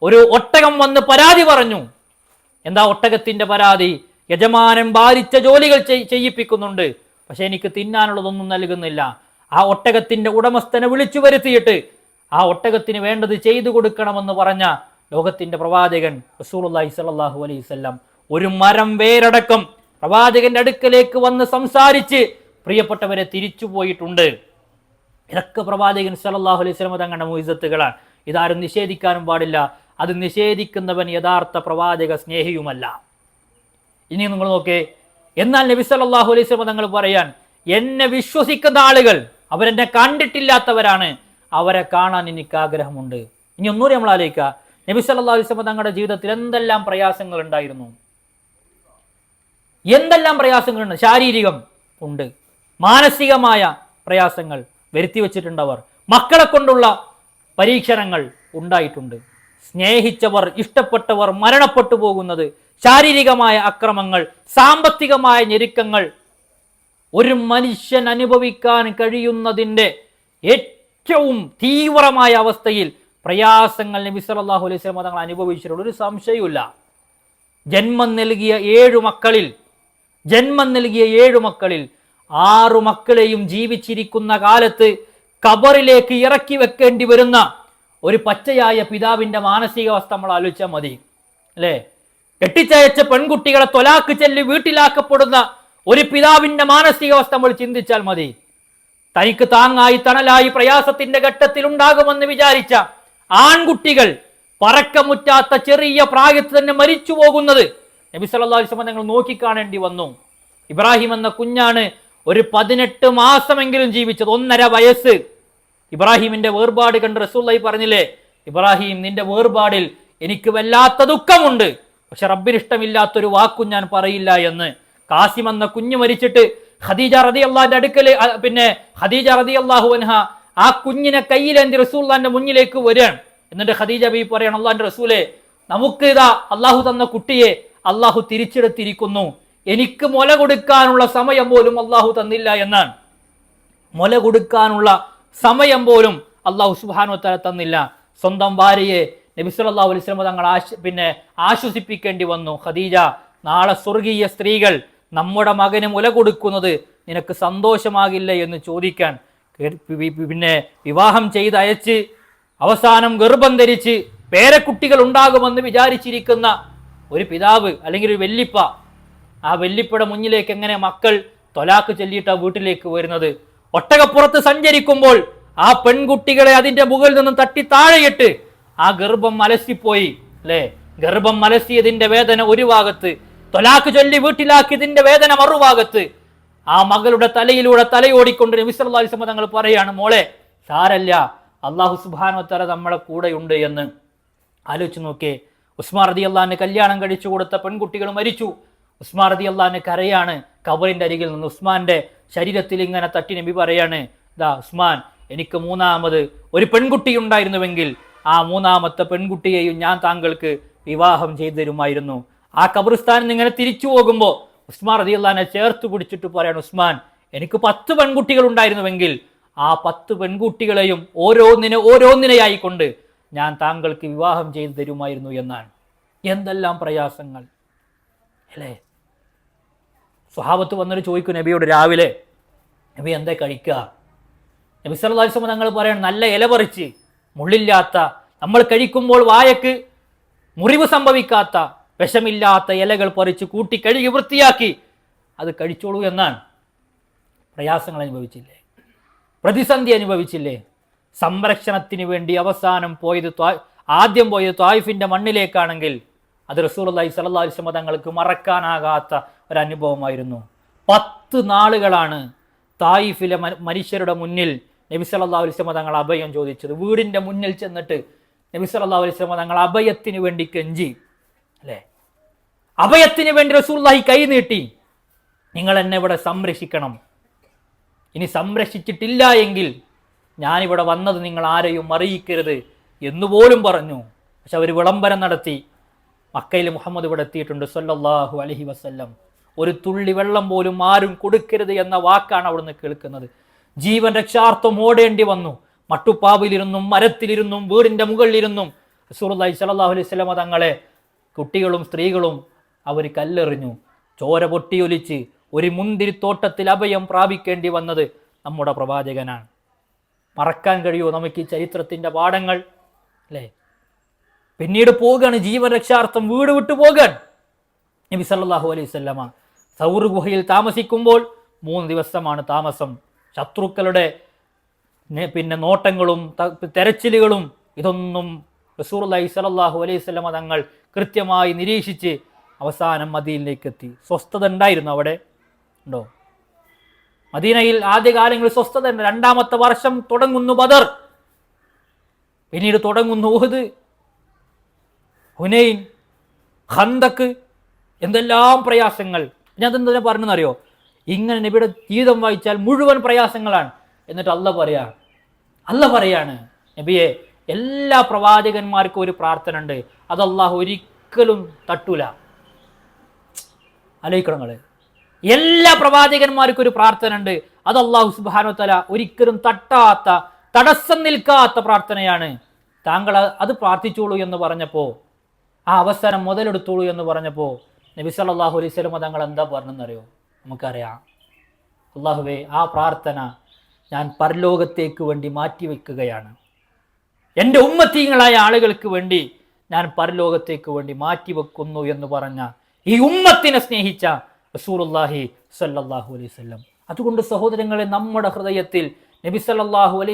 ഒരു ഒട്ടകം വന്ന് പരാതി പറഞ്ഞു. എന്താ ഒട്ടകത്തിന്റെ പരാതി? യജമാനൻ ഭാരിച്ച ജോലികൾ ചെയ്യിപ്പിക്കുന്നുണ്ട്, പക്ഷെ എനിക്ക് തിന്നാനുള്ളതൊന്നും നൽകുന്നില്ല. ആ ഒട്ടകത്തിന്റെ ഉടമസ്ഥനെ വിളിച്ചു വരുത്തിയിട്ട് ആ ഒട്ടകത്തിന് വേണ്ടത് ചെയ്തു കൊടുക്കണമെന്ന് പറഞ്ഞ ലോകത്തിന്റെ പ്രവാചകൻ റസൂലുള്ളാഹി സ്വല്ലല്ലാഹു അലൈഹി വസല്ലം ഒരു മരം വേരടക്കം പ്രവാചകന്റെ അടുക്കലേക്ക് വന്ന് സംസാരിച്ച് പ്രിയപ്പെട്ടവരെ തിരിച്ചു പോയിട്ടുണ്ട്. ഇതൊക്കെ പ്രവാചകൻ സ്വല്ലല്ലാഹു അലൈഹി വസല്ലം തങ്ങളുടെ മുഇസത്തുകളാണ്. ഇതാരും നിഷേധിക്കാനും പാടില്ല. അത് നിഷേധിക്കുന്നവൻ യഥാർത്ഥ പ്രവാചക സ്നേഹിയുമല്ല. ഇനി നിങ്ങൾ നോക്കേ, എന്നാൽ നബി സല്ലല്ലാഹു അലൈഹി വസല്ലം തങ്ങൾ പറയാൻ, എന്നെ വിശ്വസിക്കുന്ന ആളുകൾ അവരെന്നെ കണ്ടിട്ടില്ലാത്തവരാണ്, അവരെ കാണാൻ എനിക്ക് ആഗ്രഹമുണ്ട്. ഇനി ഒന്നുകൂടി നമ്മൾ ആലോചിക്കുക, നബി സല്ലല്ലാഹു അലൈഹി വസല്ലം തങ്ങളുടെ ജീവിതത്തിൽ എന്തെല്ലാം പ്രയാസങ്ങൾ ഉണ്ടായിരുന്നു, എന്തെല്ലാം പ്രയാസങ്ങളുണ്ട്. ശാരീരികം ഉണ്ട്, മാനസികമായ പ്രയാസങ്ങൾ വരുത്തി വെച്ചിട്ടുണ്ടവർ, മക്കളെ കൊണ്ടുള്ള പരീക്ഷണങ്ങൾ ഉണ്ടായിട്ടുണ്ട്, സ്നേഹിച്ചവർ ഇഷ്ടപ്പെട്ടവർ മരണപ്പെട്ടു പോകുന്നത്, ശാരീരികമായ അക്രമങ്ങൾ, സാമ്പത്തികമായ ഞെരുക്കങ്ങൾ. ഒരു മനുഷ്യൻ അനുഭവിക്കാൻ കഴിയുന്നതിൻ്റെ ഏറ്റവും തീവ്രമായ അവസ്ഥയിൽ പ്രയാസങ്ങൾ നബി സല്ലല്ലാഹു അലൈഹി വസല്ലം തങ്ങൾ അനുഭവിച്ചിട്ടുള്ള ഒരു സംശയവുമില്ല. ജന്മം നൽകിയ 7 മക്കളിൽ 6 മക്കളെയും ജീവിച്ചിരിക്കുന്ന കാലത്ത് ഖബറിലേക്ക് ഇറക്കി വെക്കേണ്ടി വരുന്ന ഒരു പച്ചയായ പിതാവിന്റെ മാനസികാവസ്ഥ നമ്മൾ ആലോചിച്ചാൽ മതി, അല്ലേ? കെട്ടിച്ചയച്ച പെൺകുട്ടികളെ ത്വലാക്ക് ചൊല്ലി വീട്ടിലാക്കപ്പെടുന്ന ഒരു പിതാവിന്റെ മാനസികാവസ്ഥ നമ്മൾ ചിന്തിച്ചാൽ മതി. തനിക്ക് താങ്ങായി തണലായി പ്രയാസത്തിന്റെ ഘട്ടത്തിൽ ഉണ്ടാകുമെന്ന് വിചാരിച്ച ആൺകുട്ടികൾ പറക്കമുറ്റാത്ത ചെറിയ പ്രായത്തിൽ തന്നെ മരിച്ചു പോകുന്നത് നബി സല്ലല്ലാഹു അലൈഹി വസല്ലം തങ്ങൾ നോക്കിക്കാണേണ്ടി വന്നു. ഇബ്രാഹിം എന്ന കുഞ്ഞാണ് ഒരു 18 മാസമെങ്കിലും ജീവിച്ചത്, 1.5 വയസ്സ്. ഇബ്രാഹിമിന്റെ വേർപാട് കണ്ട് റസൂലുള്ളാഹി പറഞ്ഞില്ലേ, ഇബ്രാഹിം, നിന്റെ വേർപാടിൽ എനിക്ക് വല്ലാത്ത ദുഃഖമുണ്ട്, പക്ഷെ റബ്ബിനിഷ്ടമില്ലാത്തൊരു വാക്കും ഞാൻ പറയില്ല എന്ന്. കാസിം എന്ന കുഞ്ഞ് മരിച്ചിട്ട് ഖദീജ റളിയല്ലാഹുവിന്റെ അടുക്കല് ഖദീജ റളിയല്ലാഹു അൻഹ ആ കുഞ്ഞിനെ കയ്യിലേന്തി റസൂലുള്ളാഹിന്റെ മുന്നിലേക്ക് വരികയാണ്. എന്നിട്ട് ഖദീജ ബീവി പറയാണ്, അല്ലാഹുവിന്റെ റസൂലേ, നമുക്ക് ഇതാ അള്ളാഹു തന്ന കുട്ടിയെ അള്ളാഹു തിരിച്ചെടുത്തിരിക്കുന്നു, എനിക്ക് മുല കൊടുക്കാനുള്ള സമയം പോലും അള്ളാഹു തന്നില്ല എന്നാണ്. മുല കൊടുക്കാനുള്ള സമയം പോലും അള്ളാഹു സുബ്ഹാനഹു വ തആല തന്നില്ല. സ്വന്തം ഭാര്യയെ നബി സല്ലല്ലാഹു അലൈഹി വസല്ലം തങ്ങൾ ആശ്വസിപ്പിക്കേണ്ടി വന്നു. ഖദീജ, നാളെ സ്വർഗീയ സ്ത്രീകൾ നമ്മുടെ മകന് മുല കൊടുക്കുന്നത് നിനക്ക് സന്തോഷമാകില്ല എന്ന് ചോദിക്കാൻ, വിവാഹം ചെയ്ത് അയച്ച് അവസാനം ഗർഭം ധരിച്ച് പേരക്കുട്ടികൾ ഉണ്ടാകുമെന്ന് വിചാരിച്ചിരിക്കുന്ന ഒരു പിതാവ് അല്ലെങ്കിൽ ഒരു വെല്ലിപ്പ, ആ വെല്ലിപ്പയുടെ മുന്നിലേക്ക് എങ്ങനെ മക്കൾ ത്വലാക്ക് ചൊല്ലിയിട്ടാ വീട്ടിലേക്ക് വരുന്നത്? ഒട്ടകപ്പുറത്ത് സഞ്ചരിക്കുമ്പോൾ ആ പെൺകുട്ടികളെ അതിന്റെ മുകളിൽ നിന്നും തട്ടി താഴെയിട്ട് ആ ഗർഭം അലസിപ്പോയി, അല്ലേ? ഗർഭം അലസിയതിന്റെ വേദന ഒരു ഭാഗത്ത്, ത്വലാക്ക് ചൊല്ലി വീട്ടിലാക്കിയതിന്റെ വേദന മറുഭാഗത്ത്. ആ മകളുടെ തലയിലൂടെ തലയോടിക്കൊണ്ട് നബി സല്ലല്ലാഹു അലൈഹി വസല്ലം തങ്ങൾ പറയാണ്, മോളെ സാരല്ല, അല്ലാഹു സുബ്ഹാനഹു വ തആല നമ്മളെ കൂടെയുണ്ട് എന്ന്. ആലോചിച്ച് നോക്കേ, ഉസ്മാൻ റളിയല്ലാഹു കല്യാണം കഴിച്ചു കൊടുത്ത പെൺകുട്ടികൾ മരിച്ചു. ഉസ്മാൻ റളിയല്ലാഹു കരയാണ്. ഖബറിന്റെ അരികിൽ നിന്ന് ഉസ്മാന്റെ ശരീരത്തിൽ ഇങ്ങനെ തട്ടി നബി പറയാണ്, ദാ ഉസ്മാൻ, എനിക്ക് മൂന്നാമത് ഒരു പെൺകുട്ടി ഉണ്ടായിരുന്നുവെങ്കിൽ ആ മൂന്നാമത്തെ പെൺകുട്ടിയെയും ഞാൻ താങ്കൾക്ക് വിവാഹം ചെയ്തു തരുമായിരുന്നു. ആ ഖബറിസ്ഥാനിൽ ഇങ്ങനെ തിരിച്ചു പോകുമ്പോൾ ഉസ്മാൻ റളിയല്ലാഹുവിനെ ചേർത്ത് പിടിച്ചിട്ട് പറയാണ്, ഉസ്മാൻ, എനിക്ക് 10 പെൺകുട്ടികൾ ഉണ്ടായിരുന്നുവെങ്കിൽ ആ 10 പെൺകുട്ടികളെയും ഓരോന്നിനെയായിക്കൊണ്ട് ഞാൻ താങ്കൾക്ക് വിവാഹം ചെയ്തു തരുമായിരുന്നു എന്നാണ്. എന്തെല്ലാം പ്രയാസങ്ങൾ അല്ലേ. സ്വഹാബത്ത് വന്നിട്ട് ചോദിക്കും നബിയോട് രാവിലെ, നബി എന്താ കഴിക്കുക? നബി സല്ലല്ലാഹു അലൈഹി വസല്ലം തങ്ങൾ പറയണം, നല്ല ഇല പറിച്ച് മുള്ളില്ലാത്ത, നമ്മൾ കഴിക്കുമ്പോൾ വായക്ക് മുറിവ് സംഭവിക്കാത്ത വിഷമില്ലാത്ത ഇലകൾ പറിച്ച് കൂട്ടി കഴുകി വൃത്തിയാക്കി അത് കഴിച്ചോളൂ എന്നാണ്. പ്രയാസങ്ങൾ അനുഭവിച്ചില്ലേ? പ്രതിസന്ധി അനുഭവിച്ചില്ലേ? സംരക്ഷണത്തിന് വേണ്ടി അവസാനം ആദ്യം പോയത് ത്വായിഫിന്റെ മണ്ണിലേക്കാണെങ്കിൽ അത് റസൂലുള്ളാഹി സ്വല്ലല്ലാഹു അലൈഹി വസല്ലം തങ്ങൾക്ക് മറക്കാനാകാത്ത ഒരനുഭവമായിരുന്നു. 10 നാളുകളാണ് തായിഫിലെ മനുഷ്യരുടെ മുന്നിൽ നബി സല്ലല്ലാഹു അലൈഹി വസല്ലം തങ്ങൾ അഭയം ചോദിച്ചത്. വീടിന്റെ മുന്നിൽ ചെന്നിട്ട് നബി സല്ലല്ലാഹു അലൈഹി വസല്ലം തങ്ങൾ അഭയത്തിന് വേണ്ടി കെഞ്ചി, അല്ലേ? അഭയത്തിന് വേണ്ടി റസൂലുള്ളാഹി കൈ നീട്ടി, നിങ്ങൾ എന്നെ ഇവിടെ സംരക്ഷിക്കണം, ഇനി സംരക്ഷിച്ചിട്ടില്ല എങ്കിൽ ഞാനിവിടെ വന്നത് നിങ്ങൾ ആരെയും അറിയിക്കരുത് എന്നുപോലും പറഞ്ഞു. പക്ഷെ അവർ വിളംബരം നടത്തി, മക്കയിൽ മുഹമ്മദ് ഇവിടെ എത്തിയിട്ടുണ്ട് സല്ലല്ലാഹു അലൈഹി വസല്ലം, ഒരു തുള്ളി വെള്ളം പോലും ആരും കൊടുക്കരുത് എന്ന വാക്കാണ് അവിടുന്ന് കേൾക്കുന്നത്. ജീവൻ രക്ഷാർത്ഥം ഓടേണ്ടി വന്നു. മട്ടുപ്പാവിലിരുന്നും മരത്തിലിരുന്നും വീടിന്റെ മുകളിലിരുന്നും റസൂലുള്ളാഹി സ്വല്ലല്ലാഹു അലൈഹി വസല്ലം തങ്ങളെ കുട്ടികളും സ്ത്രീകളും അവർ കല്ലെറിഞ്ഞു. ചോര പൊട്ടിയൊലിച്ച് ഒരു മുന്തിരിത്തോട്ടത്തിൽ അഭയം പ്രാപിക്കേണ്ടി വന്നത് നമ്മുടെ പ്രവാചകനാണ്. മറക്കാൻ കഴിയുമോ നമുക്ക് ഈ ചരിത്രത്തിന്റെ പാഠങ്ങൾ, അല്ലേ? പിന്നീട് പോകാണ് ജീവൻ രക്ഷാർത്ഥം വീട് വിട്ടു പോകാൻ. നബി സല്ലല്ലാഹു അലൈഹി വസല്ലമ സൗർ ഗുഹയിൽ താമസിക്കുമ്പോൾ 3 ദിവസമാണ് താമസം. ശത്രുക്കളുടെ നോട്ടങ്ങളും തെരച്ചിലുകളും ഇതൊന്നും റസൂലുള്ളാഹി സ്വല്ലല്ലാഹു അലൈഹി വസല്ലമ തങ്ങൾ കൃത്യമായി നിരീക്ഷിച്ച് അവസാനം മദീനയിലേക്ക് എത്തി. സ്വസ്ഥത ഉണ്ടായിരുന്നു അവിടെ? ഉണ്ടോ? മദീനയിൽ ആദ്യകാലങ്ങളിൽ സ്വസ്ഥത ഉണ്ട്. 2ാമത്തെ വർഷം തുടങ്ങുന്നു ബദർ, പിന്നീട് തുടങ്ങുന്നു ഉഹദ്, ഹുനൈൻ, ഖന്തക്ക്, എന്തെല്ലാം പ്രയാസങ്ങൾ. ഞാൻ എന്തിനാ പറഞ്ഞെന്നറിയോ? ഇങ്ങനെ നബിയുടെ ജീവിതം വായിച്ചാൽ മുഴുവൻ പ്രയാസങ്ങളാണ്. എന്നിട്ട് അല്ല പറയാണ്, നബിയെ, എല്ലാ പ്രവാചകന്മാർക്കും ഒരു പ്രാർത്ഥന ഉണ്ട്, അത് അല്ലാഹു ഒരിക്കലും തട്ടൂല. ആലോചിക്കണങ്ങള്, എല്ലാ പ്രവാചകന്മാർക്കും ഒരു പ്രാർത്ഥന ഉണ്ട്, അത് അല്ലാഹു സുബ്ഹാനഹു വ തആല ഒരിക്കലും തട്ടാത്ത, തടസ്സം നിൽക്കാത്ത പ്രാർത്ഥനയാണ്. താങ്കൾ അത് പ്രാർത്ഥിച്ചോളൂ എന്ന് പറഞ്ഞപ്പോ, ആ അവസരം മുതലെടുത്തോളൂ എന്ന് പറഞ്ഞപ്പോ നബി സല്ലല്ലാഹു അലൈഹി വസല്ലം തങ്ങൾ എന്താ പറഞ്ഞെന്നറിയോ? നമുക്കറിയാം, അല്ലാഹുവേ, ആ പ്രാർത്ഥന ഞാൻ പരലോകത്തേക്ക് വേണ്ടി മാറ്റിവെക്കുകയാണ്. എൻ്റെ ഉമ്മത്തീങ്ങളായ ആളുകൾക്ക് വേണ്ടി ഞാൻ പരലോകത്തേക്ക് വേണ്ടി മാറ്റിവെക്കുന്നു എന്ന് പറഞ്ഞ ഈ ഉമ്മത്തിനെ സ്നേഹിച്ച റസൂലുള്ളാഹി സ്വല്ലല്ലാഹു അലൈഹി വസല്ലം. അതുകൊണ്ട് സഹോദരങ്ങളെ, നമ്മുടെ ഹൃദയത്തിൽ നബി സല്ലല്ലാഹു അലൈഹി